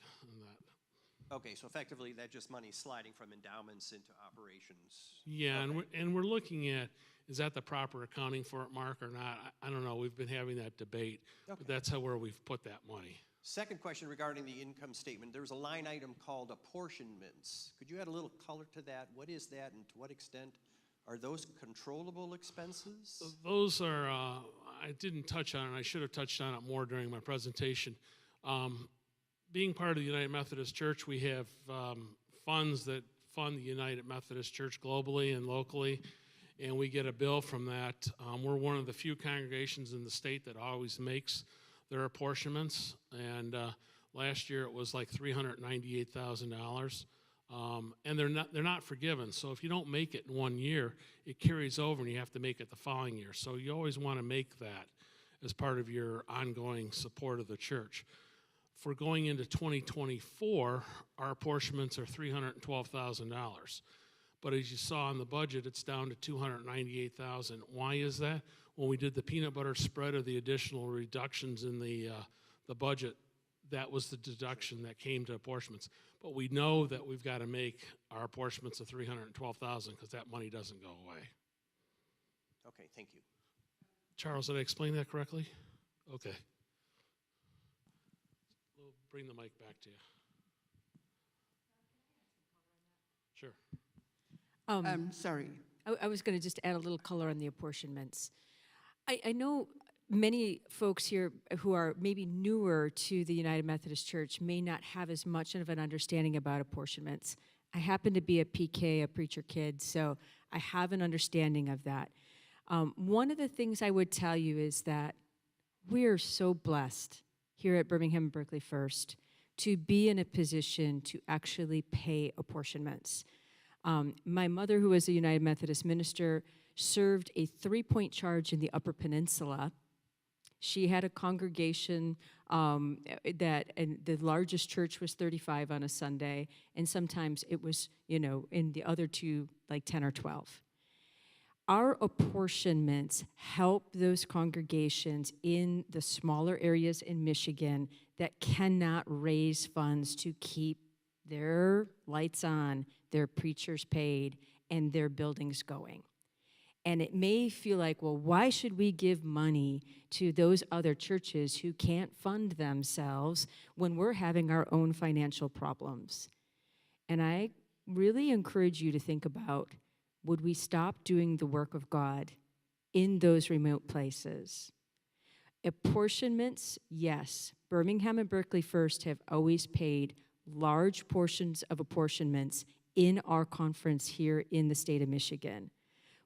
Okay, so effectively that just money sliding from endowments into operations. Yeah, okay. and we're looking at, is that the proper accounting for it, Mark, or not? I don't know. We've been having that debate, okay. But that's where we've put that money. Second question regarding the income statement. There's a line item called apportionments. Could you add a little color to that? What is that, and to what extent are those controllable expenses? Those are, I didn't touch on it. I should have touched on it more during my presentation. Being part of the United Methodist Church, we have funds that fund the United Methodist Church globally and locally, and we get a bill from that. We're one of the few congregations in the state that always makes their apportionments, and last year it was like $398,000, and they're not forgiven. So if you don't make it in 1 year, it carries over, and you have to make it the following year. So you always want to make that as part of your ongoing support of the church. For going into 2024, our apportionments are $312,000. But as you saw in the budget, it's down to $298,000. Why is that? When we did the peanut butter spread or the additional reductions in the budget, that was the deduction that came to apportionments. But we know that we've got to make our apportionments of $312,000 because that money doesn't go away. Okay, thank you. Charles, did I explain that correctly? Okay. We'll bring the mic back to you. Sure. Sorry. I was going to just add a little color on the apportionments. I know many folks here who are maybe newer to the United Methodist Church may not have as much of an understanding about apportionments. I happen to be a PK, a preacher kid, so I have an understanding of that. One of the things I would tell you is that we're so blessed here at Birmingham and Berkley First to be in a position to actually pay apportionments. My mother, who was a United Methodist minister, served a 3-point charge in the Upper Peninsula. She had a congregation and the largest church was 35 on a Sunday, and sometimes it was, in the other two, like 10 or 12. Our apportionments help those congregations in the smaller areas in Michigan that cannot raise funds to keep their lights on, their preachers paid, and their buildings going. And it may feel like, well, why should we give money to those other churches who can't fund themselves when we're having our own financial problems? And I really encourage you to think about, would we stop doing the work of God in those remote places? Apportionments, yes. Birmingham and Berkley First have always paid large portions of apportionments in our conference here in the state of Michigan.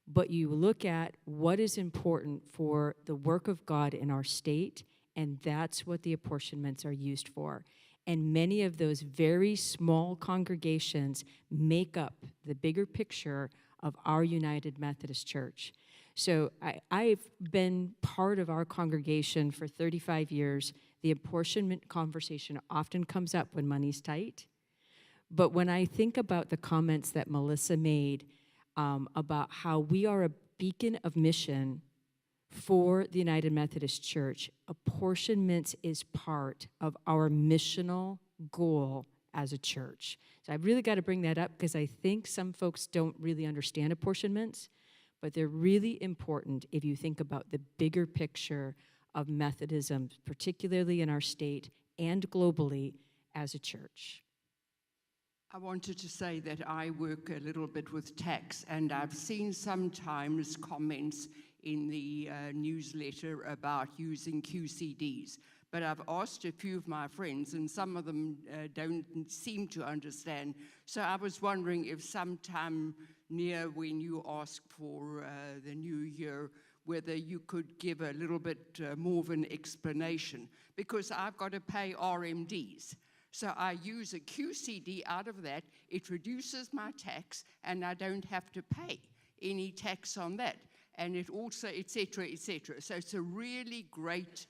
But you look at what is important for the work of God in our state, and that's what the apportionments are used for. And many of those very small congregations make up the bigger picture of our United Methodist Church. So I've been part of our congregation for 35 years. The apportionment conversation often comes up when money's tight. But when I think about the comments that Melissa made about how we are a beacon of mission for the United Methodist Church, apportionments is part of our missional goal as a church. So I've really got to bring that up because I think some folks don't really understand apportionments, but they're really important if you think about the bigger picture of Methodism, particularly in our state and globally as a church. I wanted to say that I work a little bit with tax, and I've seen sometimes comments in the newsletter about using QCDs. But I've asked a few of my friends, and some of them don't seem to understand. So I was wondering if sometime near when you ask for the new year, whether you could give a little bit more of an explanation, because I've got to pay RMDs. So I use a QCD out of that. It reduces my tax, and I don't have to pay any tax on that. And it also, et cetera, et cetera. So it's a really great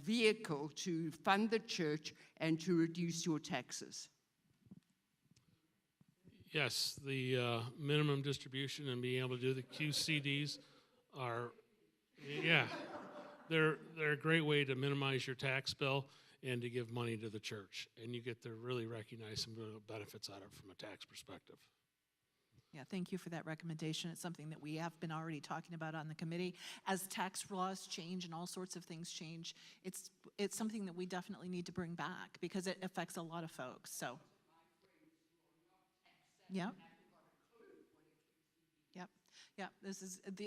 vehicle to fund the church and to reduce your taxes. Yes, the minimum distribution and being able to do the QCDs are, they're a great way to minimize your tax bill and to give money to the church. And you get to really recognize some real benefits out of it from a tax perspective. Yeah, thank you for that recommendation. It's something that we have been already talking about on the committee. As tax laws change and all sorts of things change, it's something that we definitely need to bring back because it affects a lot of folks. So, yep. Yep.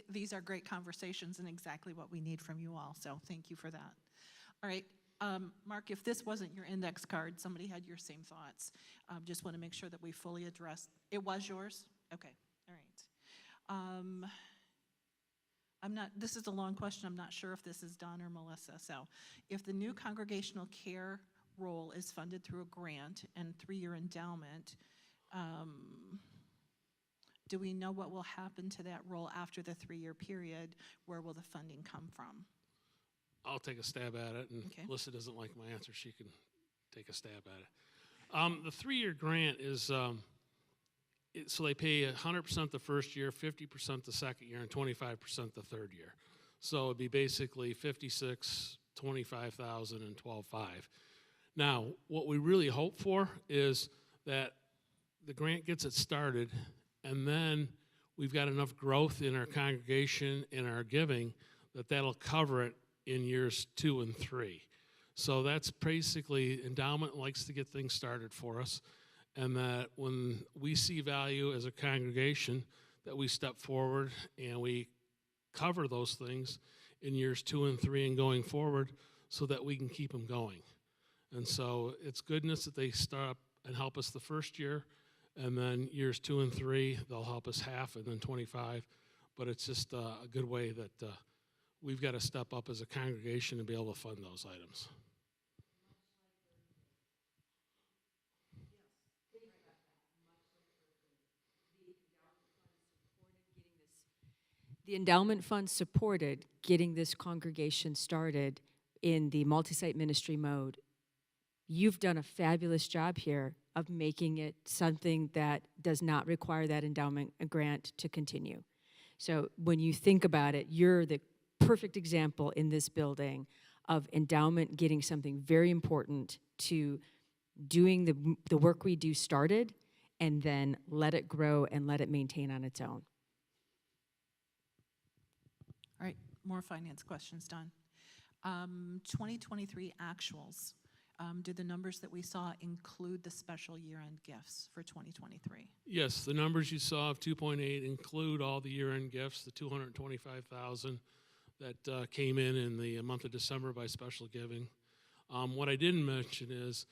These are great conversations and exactly what we need from you all. So thank you for that. All right. Mark, if this wasn't your index card, somebody had your same thoughts. Just want to make sure that we fully address. It was yours? Okay, all right. This is a long question. I'm not sure if this is Don or Melissa. So if the new congregational care role is funded through a grant and 3-year endowment, do we know what will happen to that role after the 3-year period? Where will the funding come from? I'll take a stab at it, and Okay. Melissa doesn't like my answer. She can take a stab at it. The 3-year grant is, so they pay 100% the first year, 50% the second year, and 25% the third year. So it'd be basically 56, 25,000, and 12.5. Now, what we really hope for is that the grant gets it started, and then we've got enough growth in our congregation and our giving that'll cover it in years 2 and 3. So that's basically, endowment likes to get things started for us, and that when we see value as a congregation, that we step forward and we cover those things in years 2 and 3 and going forward so that we can keep them going. And so it's goodness that they start and help us the first year, and then years 2 and 3, they'll help us half, and then 25. But it's just a good way that we've got to step up as a congregation to be able to fund those items. The endowment fund supported getting this congregation started in the multi-site ministry mode. You've done a fabulous job here of making it something that does not require that endowment grant to continue. So when you think about it, you're the perfect example in this building of endowment getting something very important to doing the work we do started, and then let it grow and let it maintain on its own. All right, more finance questions, Don. 2023 actuals. Did the numbers that we saw include the special year-end gifts for 2023? Yes, the numbers you saw of 2.8 include all the year-end gifts, the 225,000 that came in the month of December by special giving. What I didn't mention is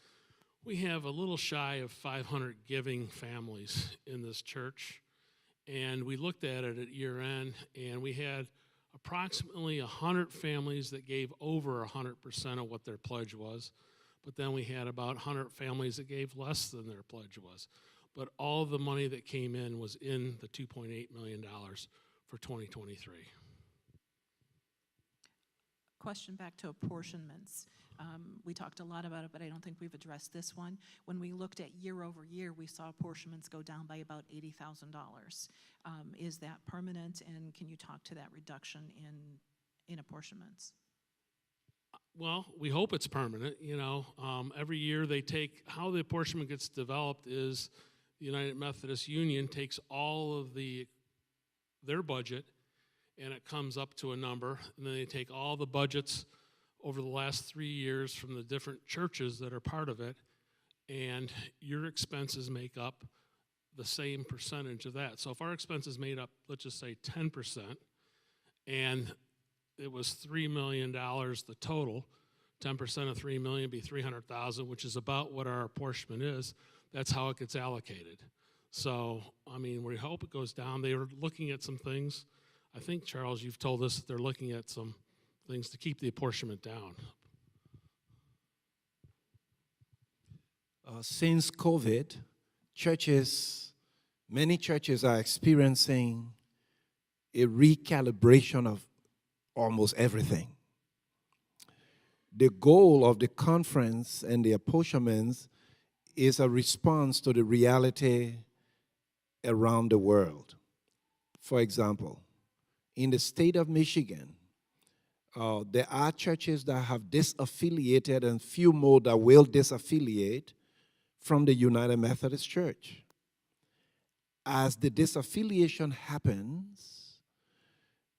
we have a little shy of 500 giving families in this church, and we looked at it at year-end, and we had approximately 100 families that gave over 100% of what their pledge was. But then we had about 100 families that gave less than their pledge was. But all the money that came in was in the $2.8 million for 2023. Question back to apportionments. We talked a lot about it, but I don't think we've addressed this one. When we looked at year over year, we saw apportionments go down by about $80,000. Is that permanent, and can you talk to that reduction in apportionments? Well, we hope it's permanent. Every year they take, how the apportionment gets developed is the United Methodist Union takes all of their budget, and it comes up to a number, and then they take all the budgets over the last 3 years from the different churches that are part of it, and your expenses make up the same percentage of that. So if our expenses made up, let's just say 10%, and it was $3 million the total, 10% of $3 million would be $300,000, which is about what our apportionment is. That's how it gets allocated. So, we hope it goes down. They were looking at some things. I think, Charles, you've told us that they're looking at some things to keep the apportionment down. Since COVID, many churches are experiencing a recalibration of almost everything. The goal of the conference and the apportionments is a response to the reality around the world. For example, in the state of Michigan, there are churches that have disaffiliated and few more that will disaffiliate from the United Methodist Church. As the disaffiliation happens,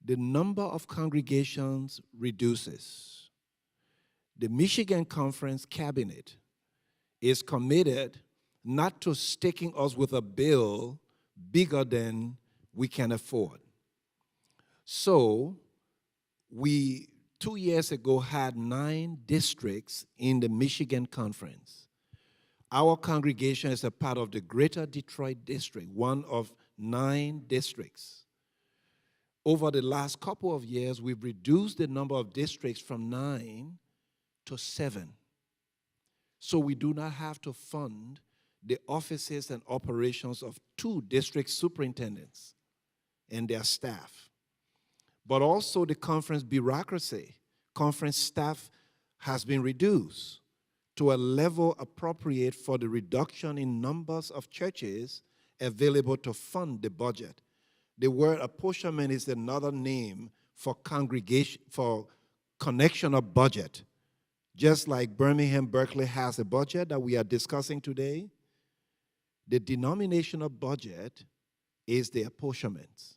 the number of congregations reduces. The Michigan Conference Cabinet is committed not to sticking us with a bill bigger than we can afford. So, we 2 years ago had 9 districts in the Michigan Conference. Our congregation is a part of the Greater Detroit District, one of 9 districts. Over the last couple of years, we've reduced the number of districts from 9 to 7. So we do not have to fund the offices and operations of 2 district superintendents and their staff. But also the conference bureaucracy, conference staff has been reduced to a level appropriate for the reduction in numbers of churches available to fund the budget. The word apportionment is another name for congregation, for connection of budget. Just like Birmingham, Berkley has a budget that we are discussing today, the denominational budget is the apportionments.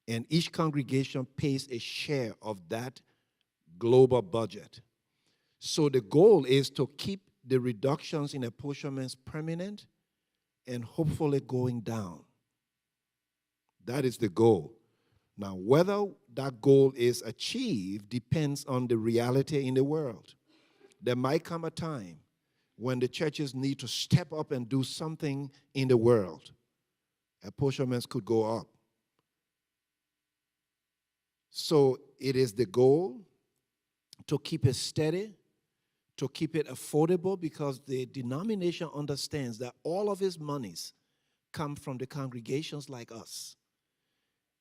and each congregation pays a share of that global budget. So the goal is to keep the reductions in apportionments permanent and hopefully going down. That is the goal. Now, whether that goal is achieved depends on the reality in the world. There might come a time when the churches need to step up and do something in the world. Apportionments could go up. So it is the goal to keep it steady, to keep it affordable, because the denomination understands that all of its monies come from the congregations like us.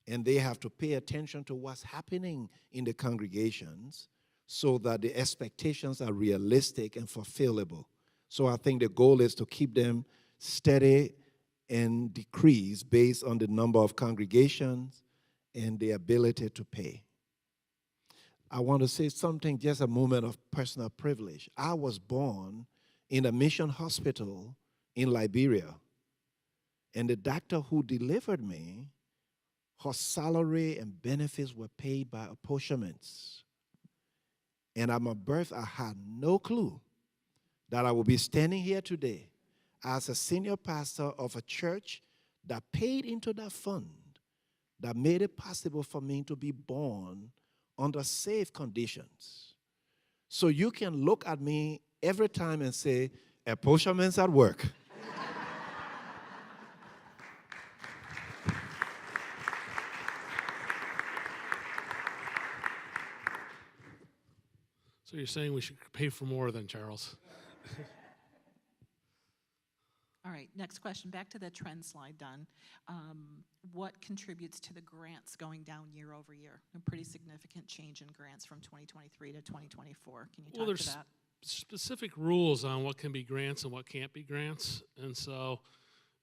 And they have to pay attention to what's happening in the congregations so that the expectations are realistic and fulfillable. So I think the goal is to keep them steady and decrease based on the number of congregations and the ability to pay. I want to say something, just a moment of personal privilege. I was born in a mission hospital in Liberia, and the doctor who delivered me, her salary and benefits were paid by apportionments. And at my birth, I had no clue that I would be standing here today as a senior pastor of a church that paid into that fund, that made it possible for me to be born under safe conditions. So you can look at me every time and say, apportionments at work. So you're saying we should pay for more than Charles? All right, next question. Back to the trend slide, Don. What contributes to the grants going down year over year? A pretty significant change in grants from 2023 to 2024. Can you talk There's to that? specific rules on what can be grants and what can't be grants. And so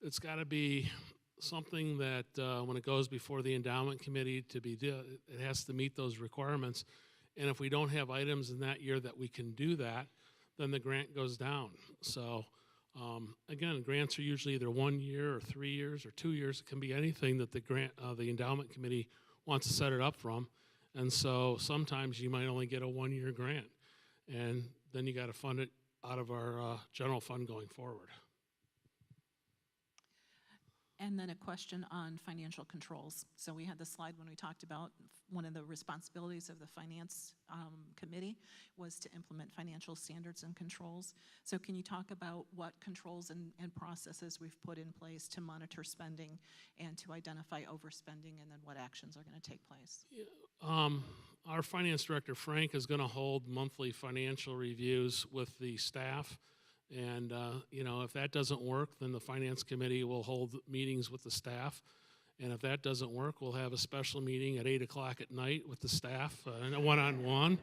it's got to be something that when it goes before the endowment committee it has to meet those requirements. And if we don't have items in that year that we can do that, then the grant goes down. So again, grants are usually either 1 year or 3 years or 2 years. It can be anything that the endowment committee wants to set it up from. And so sometimes you might only get a 1-year grant, and then you got to fund it out of our general fund going forward. And then a question on financial controls. So we had the slide when we talked about one of the responsibilities of the finance committee was to implement financial standards and controls. So can you talk about what controls and processes we've put in place to monitor spending and to identify overspending, and then what actions are going to take place? Yeah, our finance director, Frank, is going to hold monthly financial reviews with the staff. And, if that doesn't work, then the finance committee will hold meetings with the staff. And if that doesn't work, we'll have a special meeting at 8 o'clock at night with the staff, a one-on-one.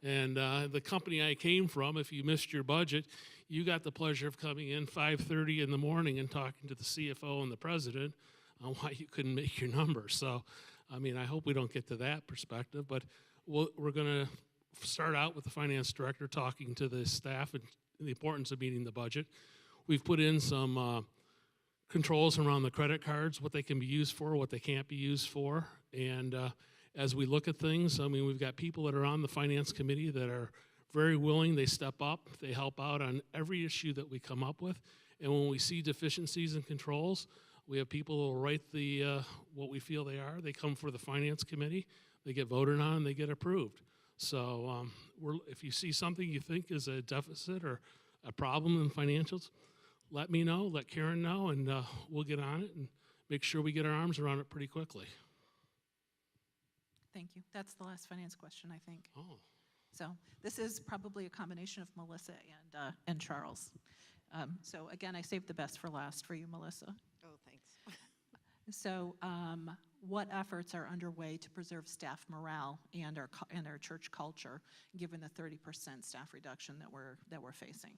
And the company I came from, if you missed your budget, you got the pleasure of coming in 5:30 in the morning and talking to the CFO and the president on why you couldn't make your numbers. So, I hope we don't get to that perspective. But we're going to start out with the finance director talking to the staff and the importance of meeting the budget. We've put in some controls around the credit cards, what they can be used for, what they can't be used for. And as we look at things, we've got people that are on the finance committee that are very willing. They step up, they help out on every issue that we come up with. And when we see deficiencies in controls, we have people who will write what we feel they are. They come for the finance committee, they get voted on, and they get approved. So if you see something you think is a deficit or a problem in financials, let me know, let Karen know, and we'll get on it and make sure we get our arms around it pretty quickly. Thank you. That's the last finance question, I think. Oh. So this is probably a combination of Melissa and Charles. So again, I saved the best for last for you, Melissa. Oh, thanks. So what efforts are underway to preserve staff morale and our church culture, given the 30% staff reduction that we're facing?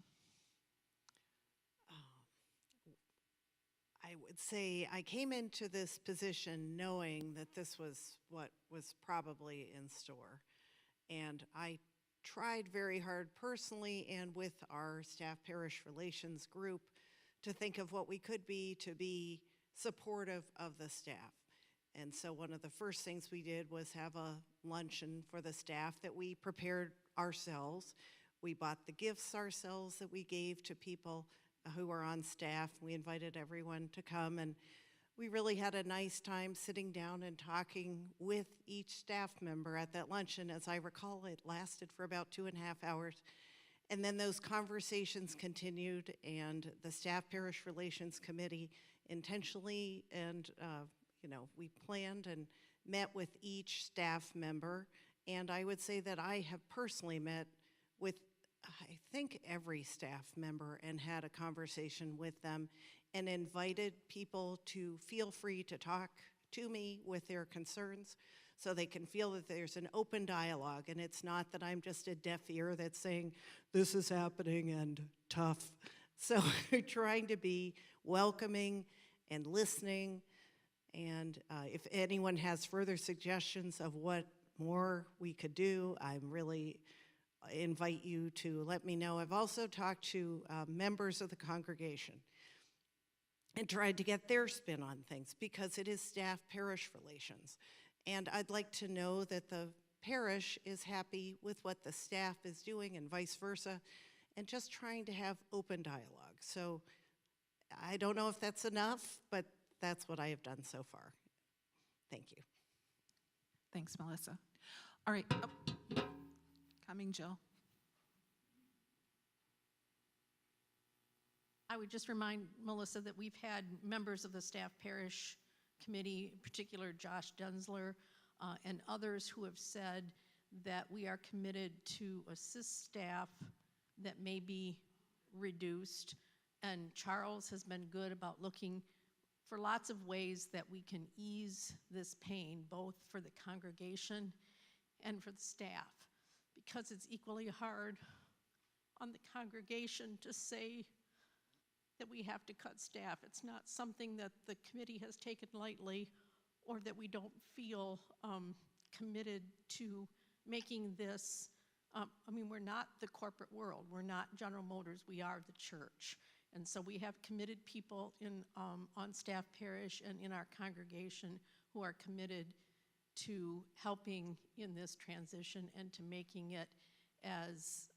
I would say I came into this position knowing that this was what was probably in store. And I tried very hard personally and with our staff parish relations group to think of what we could be to be supportive of the staff. And so one of the first things we did was have a luncheon for the staff that we prepared ourselves. We bought the gifts ourselves that we gave to people who were on staff. We invited everyone to come, and we really had a nice time sitting down and talking with each staff member at that luncheon. As I recall, it lasted for about 2.5 hours. And then those conversations continued, and the Staff Parish Relations Committee intentionally and we planned and met with each staff member. And I would say that I have personally met with, I think, every staff member and had a conversation with them and invited people to feel free to talk to me with their concerns so they can feel that there's an open dialogue, and it's not that I'm just a deaf ear that's saying, this is happening and tough. So trying to be welcoming and listening, and if anyone has further suggestions of what more we could do, I really invite you to let me know. I've also talked to members of the congregation and tried to get their spin on things because it is staff parish relations. And I'd like to know that the parish is happy with what the staff is doing and vice versa, and just trying to have open dialogue. So I don't know if that's enough, but that's what I have done so far. Thank you. Thanks, Melissa. All right, coming, Jill. I would just remind Melissa that we've had members of the staff parish committee, in particular Josh Densler, and others who have said that we are committed to assist staff that may be reduced. And Charles has been good about looking for lots of ways that we can ease this pain, both for the congregation and for the staff, because it's equally hard on the congregation to say that we have to cut staff. It's not something that the committee has taken lightly, or that we don't feel committed to making this. We're not the corporate world. We're not General Motors. We are the church. And so we have committed people on staff parish and in our congregation who are committed to helping in this transition and to making it as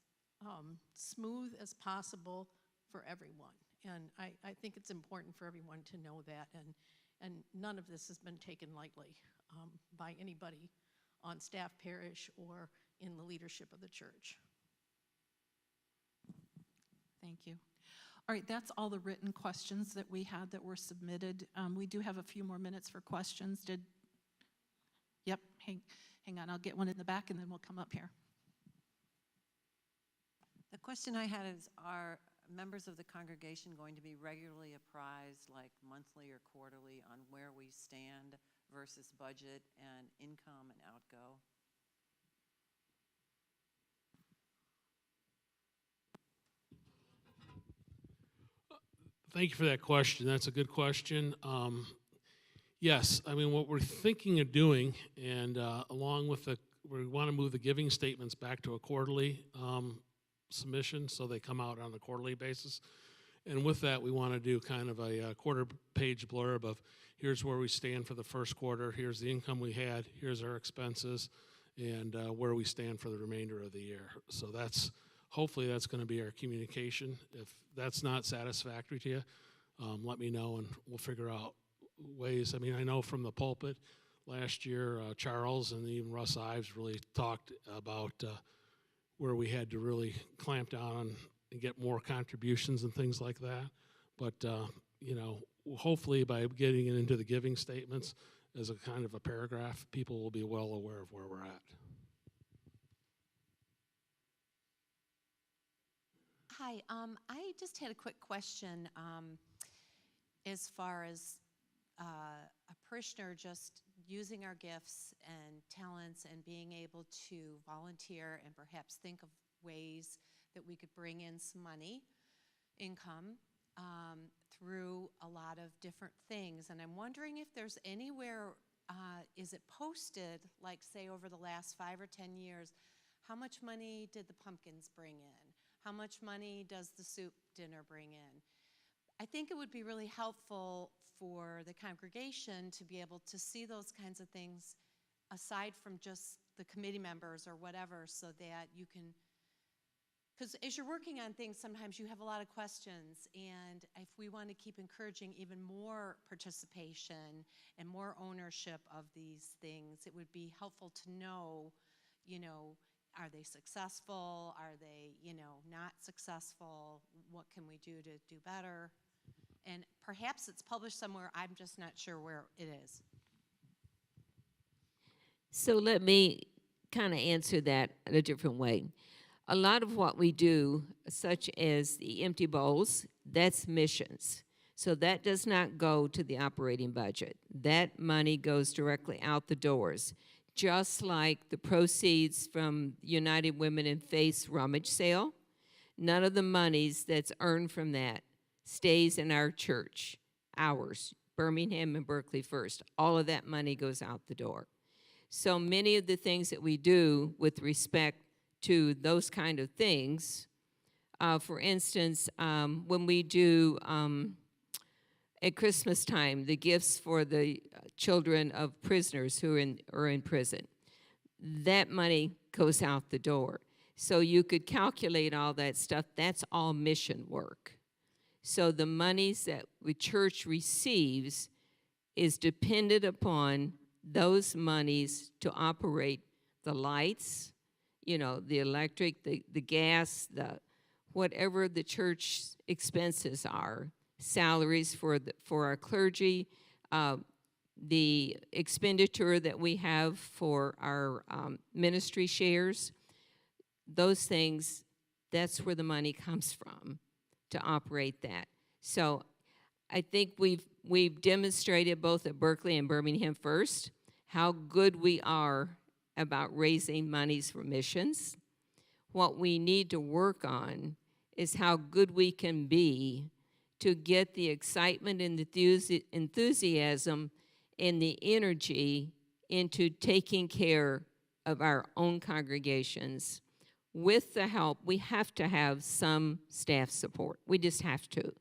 smooth as possible for everyone. And I think it's important for everyone to know that, and none of this has been taken lightly by anybody on staff parish or in the leadership of the church. Thank you. All right, that's all the written questions that we had that were submitted. We do have a few more minutes for questions. Yep, hang on, I'll get one in the back and then we'll come up here. The question I had is, are members of the congregation going to be regularly apprised, like monthly or quarterly, on where we stand versus budget and income and outgo? Thank you for that question. That's a good question. Yes, what we're thinking of doing, and along with we want to move the giving statements back to a quarterly submission, so they come out on a quarterly basis. And with that, we want to do kind of a quarter-page blurb of here's where we stand for the first quarter, here's the income we had, here's our expenses, and where we stand for the remainder of the year. So hopefully that's going to be our communication. If that's not satisfactory to you, let me know and we'll figure out ways. I know from the pulpit last year, Charles and even Russ Ives really talked about where we had to really clamp down on and get more contributions and things like that. But, hopefully by getting it into the giving statements as a kind of a paragraph, people will be well aware of where we're at. Hi, I just had a quick question as far as a parishioner just using our gifts and talents and being able to volunteer and perhaps think of ways that we could bring in some income through a lot of different things. And I'm wondering if there's anywhere, is it posted, like say over the last 5 or 10 years, how much money did the pumpkins bring in? How much money does the soup dinner bring in? I think it would be really helpful for the congregation to be able to see those kinds of things aside from just the committee members or whatever, so that you can, because as you're working on things, sometimes you have a lot of questions, and if we want to keep encouraging even more participation and more ownership of these things, it would be helpful to know, are they successful? Are they, not successful? What can we do to do better? And perhaps it's published somewhere, I'm just not sure where it is. So let me kind of answer that in a different way. A lot of what we do, such as the empty bowls, that's missions. So that does not go to the operating budget. That money goes directly out the doors, just like the proceeds from United Women in Faith's rummage sale. None of the monies that's earned from that stays in our church, ours, Birmingham and Berkley First. All of that money goes out the door. So many of the things that we do with respect to those kind of things, for instance, when we do at Christmas time, the gifts for the children of prisoners who are in prison, that money goes out the door. So you could calculate all that stuff. That's all mission work. So the monies that the church receives is dependent upon those monies to operate the lights, the electric, the gas, whatever the church expenses are, salaries for our clergy, the expenditure that we have for our ministry shares, those things, that's where the money comes from to operate that. So I think we've demonstrated both at Berkley and Birmingham First how good we are about raising monies for missions. What we need to work on is how good we can be to get the excitement and the enthusiasm and the energy into taking care of our own congregations. With the help, we have to have some staff support. We just have to.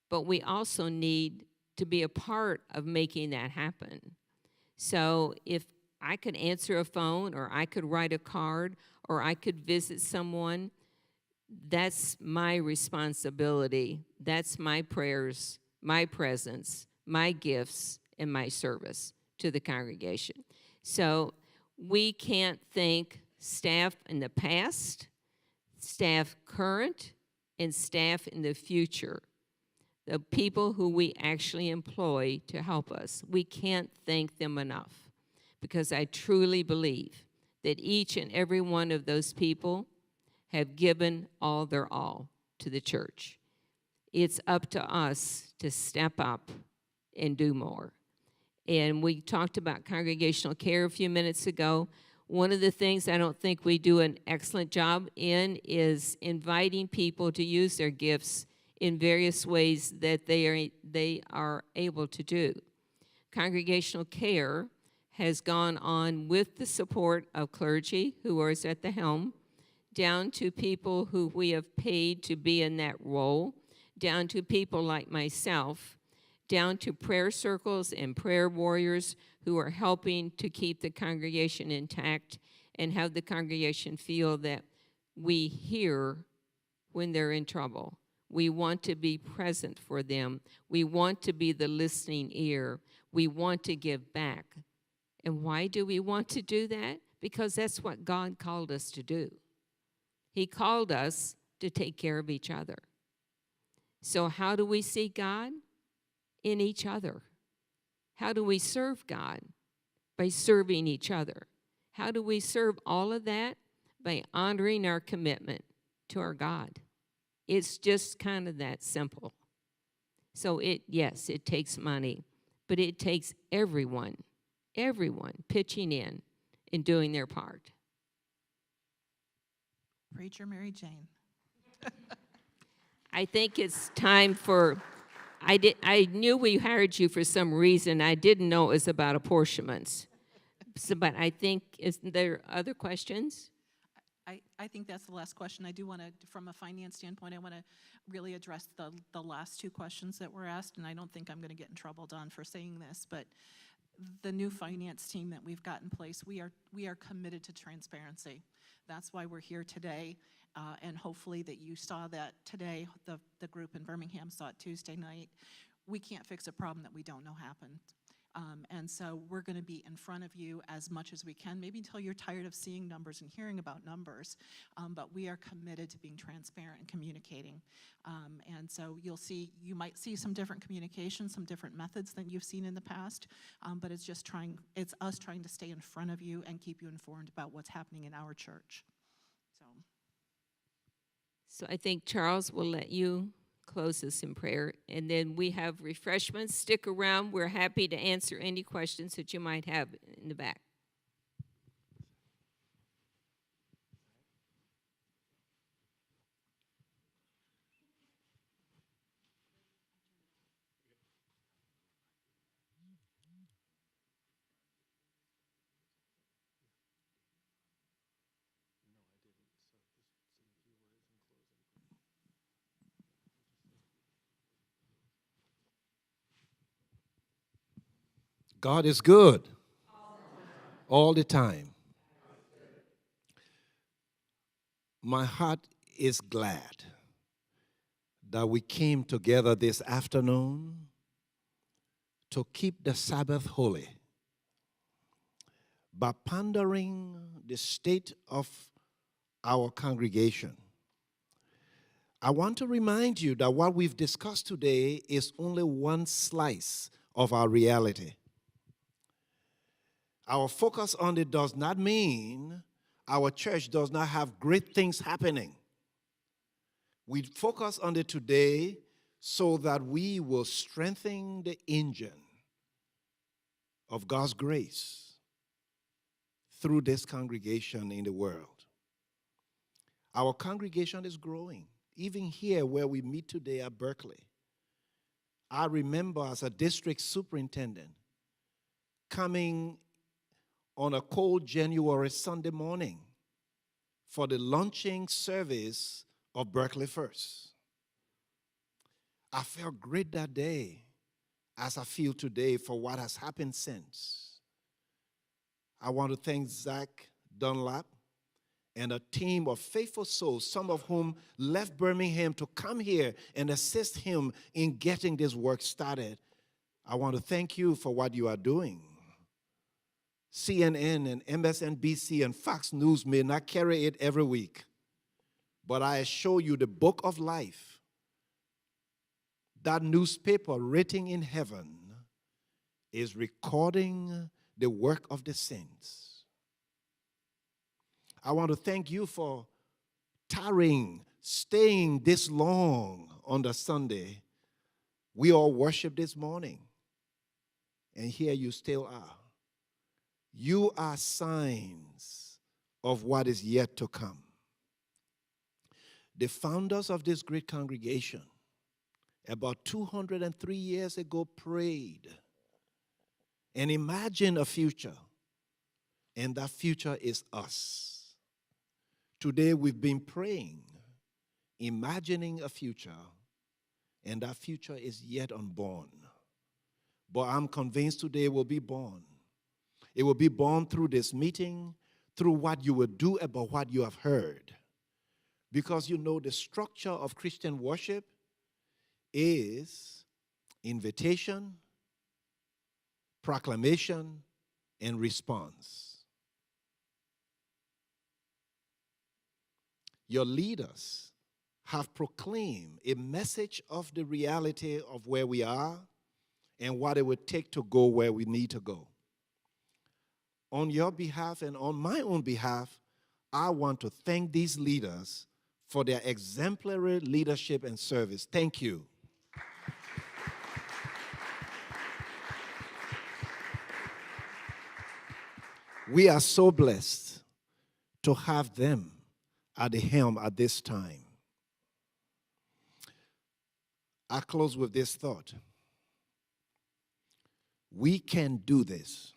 But we also need to be a part of making that happen. So if I could answer a phone, or I could write a card, or I could visit someone, that's my responsibility. That's my prayers, my presence, my gifts, and my service to the congregation. So we can't thank staff in the past, staff current, and staff in the future. The people who we actually employ to help us. We can't thank them enough, because I truly believe that each and every one of those people have given all their all to the church. It's up to us to step up and do more. And we talked about congregational care a few minutes ago. One of the things I don't think we do an excellent job in is inviting people to use their gifts in various ways that they are able to do. Congregational care has gone on with the support of clergy who are at the helm, down to people who we have paid to be in that role, down to people like myself, down to prayer circles and prayer warriors who are helping to keep the congregation intact and have the congregation feel that we hear when they're in trouble. We want to be present for them. We want to be the listening ear. We want to give back. And why do we want to do that? Because that's what God called us to do. He called us to take care of each other. So how do we see God? In each other. How do we serve God? By serving each other. How do we serve all of that? By honoring our commitment to our God. It's just kind of that simple. So yes, it takes money, but it takes everyone pitching in and doing their part. Preacher Mary Jane. I think it's time for, I knew we hired you for some reason. I didn't know it was about apportionments. So, but I think, isn't there other questions? I think that's the last question. I do want to, from a finance standpoint, I want to really address the last two questions that were asked, and I don't think I'm going to get in trouble, Don, for saying this, but the new finance team that we've got in place, we are committed to transparency. That's why we're here today, and hopefully that you saw that today. The group in Birmingham saw it Tuesday night. We can't fix a problem that we don't know happened. And so we're going to be in front of you as much as we can, maybe until you're tired of seeing numbers and hearing about numbers, but we are committed to being transparent and communicating. And so you might see some different communication, some different methods than you've seen in the past, but it's us trying to stay in front of you and keep you informed about what's happening in our church. So I think Charles will let you close us in prayer, and then we have refreshments. Stick around. We're happy to answer any questions that you might have in the back. God is good all the time. My heart is glad that we came together this afternoon to keep the Sabbath holy by pondering the state of our congregation. I want to remind you that what we've discussed today is only one slice of our reality. Our focus on it does not mean our church does not have great things happening. We focus on it today so that we will strengthen the engine of God's grace through this congregation in the world. Our congregation is growing. Even here where we meet today at Berkley, I remember as a district superintendent coming on a cold January Sunday morning for the launching service of Berkley First. I felt great that day, as I feel today for what has happened since. I want to thank Zach Dunlap and a team of faithful souls, some of whom left Birmingham to come here and assist him in getting this work started. I want to thank you for what you are doing. CNN and MSNBC and Fox News may not carry it every week, but I assure you the book of life, that newspaper written in heaven, is recording the work of the saints. I want to thank you for tarrying, staying this long on the Sunday. We all worship this morning, and here you still are. You are signs of what is yet to come. The founders of this great congregation, about 203 years ago, prayed and imagined a future, and that future is us. Today we've been praying, imagining a future, and that future is yet unborn. But I'm convinced today it will be born. It will be born through this meeting, through what you will do about what you have heard. Because you know the structure of Christian worship is invitation, proclamation, and response. Your leaders have proclaimed a message of the reality of where we are and what it would take to go where we need to go. On your behalf and on my own behalf, I want to thank these leaders for their exemplary leadership and service. Thank you. We are so blessed to have them at the helm at this time. I close with this thought. We can do this,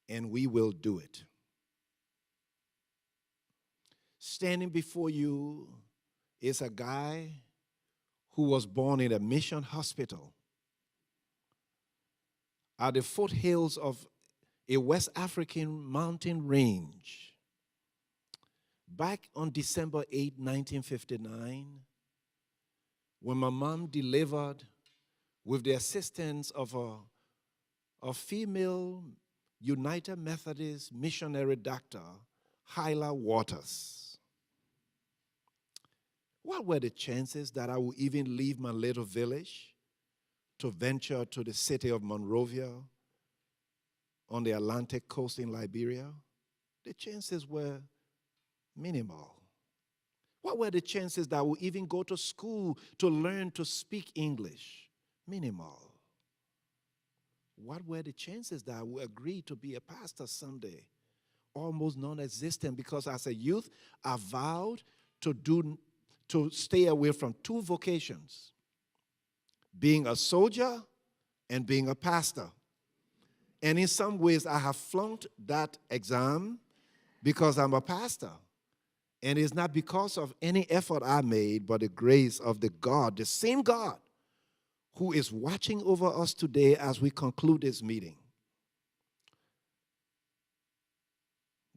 and we will do it. Standing before you is a guy who was born in a mission hospital at the foothills of a West African mountain range. Back on December 8, 1959, when my mom delivered with the assistance of a female United Methodist missionary doctor, Hyla Waters. What were the chances that I would even leave my little village to venture to the city of Monrovia on the Atlantic coast in Liberia? The chances were minimal. What were the chances that I would even go to school to learn to speak English? Minimal. What were the chances that I would agree to be a pastor someday? Almost non-existent, because as a youth, I vowed to stay away from two vocations: being a soldier and being a pastor. And in some ways, I have flunked that exam because I'm a pastor. And it's not because of any effort I made, but the grace of the God, the same God, who is watching over us today as we conclude this meeting.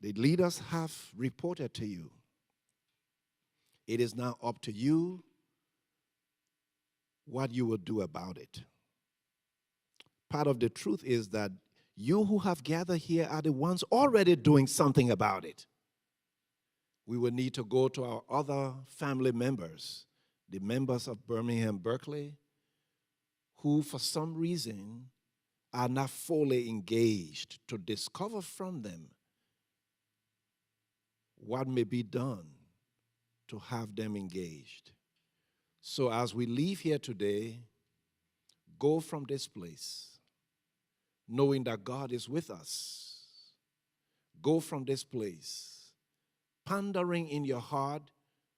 The leaders have reported to you. It is now up to you what you will do about it. Part of the truth is that you who have gathered here are the ones already doing something about it. We will need to go to our other family members, the members of Birmingham, Berkley, who for some reason are not fully engaged, to discover from them what may be done to have them engaged. So as we leave here today, go from this place knowing that God is with us. Go from this place pondering in your heart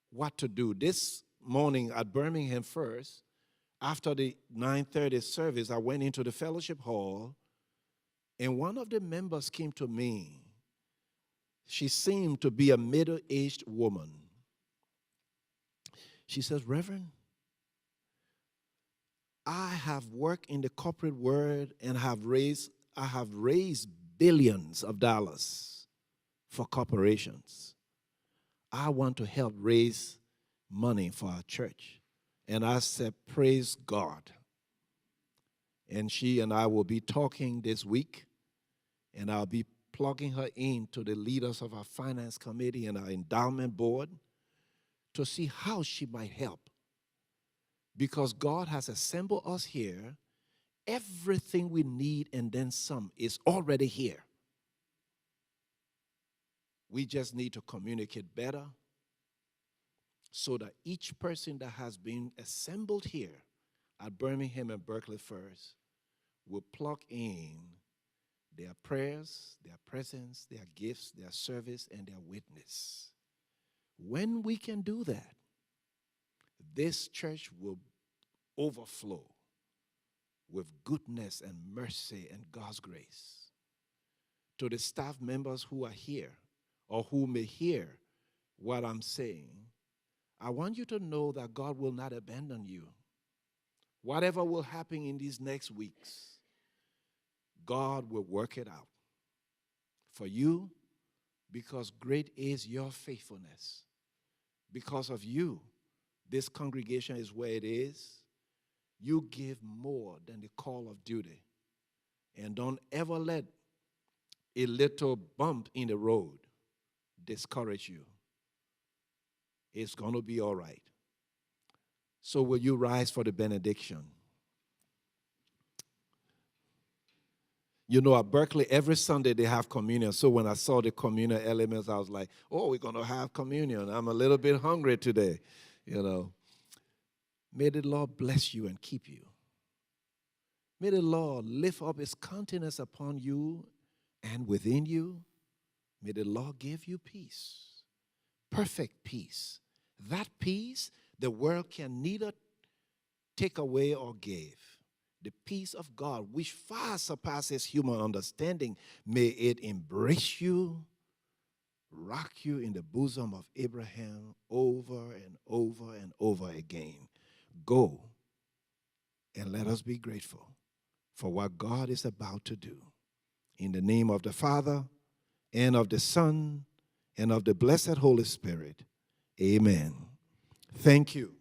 what to do. This morning at Birmingham First, after the 9:30 service, I went into the fellowship hall, and one of the members came to me. She seemed to be a middle-aged woman. She says, "Reverend, I have worked in the corporate world and I have raised billions of dollars for corporations. I want to help raise money for our church." And I said, "Praise God." And she and I will be talking this week, and I'll be plugging her into the leaders of our finance committee and our endowment board to see how she might help. Because God has assembled us here, everything we need and then some is already here. We just need to communicate better so that each person that has been assembled here at Birmingham and Berkley First will plug in their prayers, their presence, their gifts, their service, and their witness. When we can do that, this church will overflow with goodness and mercy and God's grace. To the staff members who are here or who may hear what I'm saying, I want you to know that God will not abandon you. Whatever will happen in these next weeks, God will work it out for you, because great is your faithfulness. Because of you, this congregation is where it is. You give more than the call of duty. And don't ever let a little bump in the road discourage you. It's going to be all right. So will you rise for the benediction? You know, at Berkley, every Sunday they have communion. So when I saw the communion elements, I was like, oh, we're going to have communion. I'm a little bit hungry today, you know. May the Lord bless you and keep you. May the Lord lift up his countenance upon you and within you. May the Lord give you peace, perfect peace. That peace the world can neither take away or give. The peace of God, which far surpasses human understanding, may it embrace you rock you in the bosom of Abraham over and over and over again. Go and let us be grateful for what God is about to do. In the name of the Father, and of the Son, and of the blessed Holy Spirit, amen. Thank you.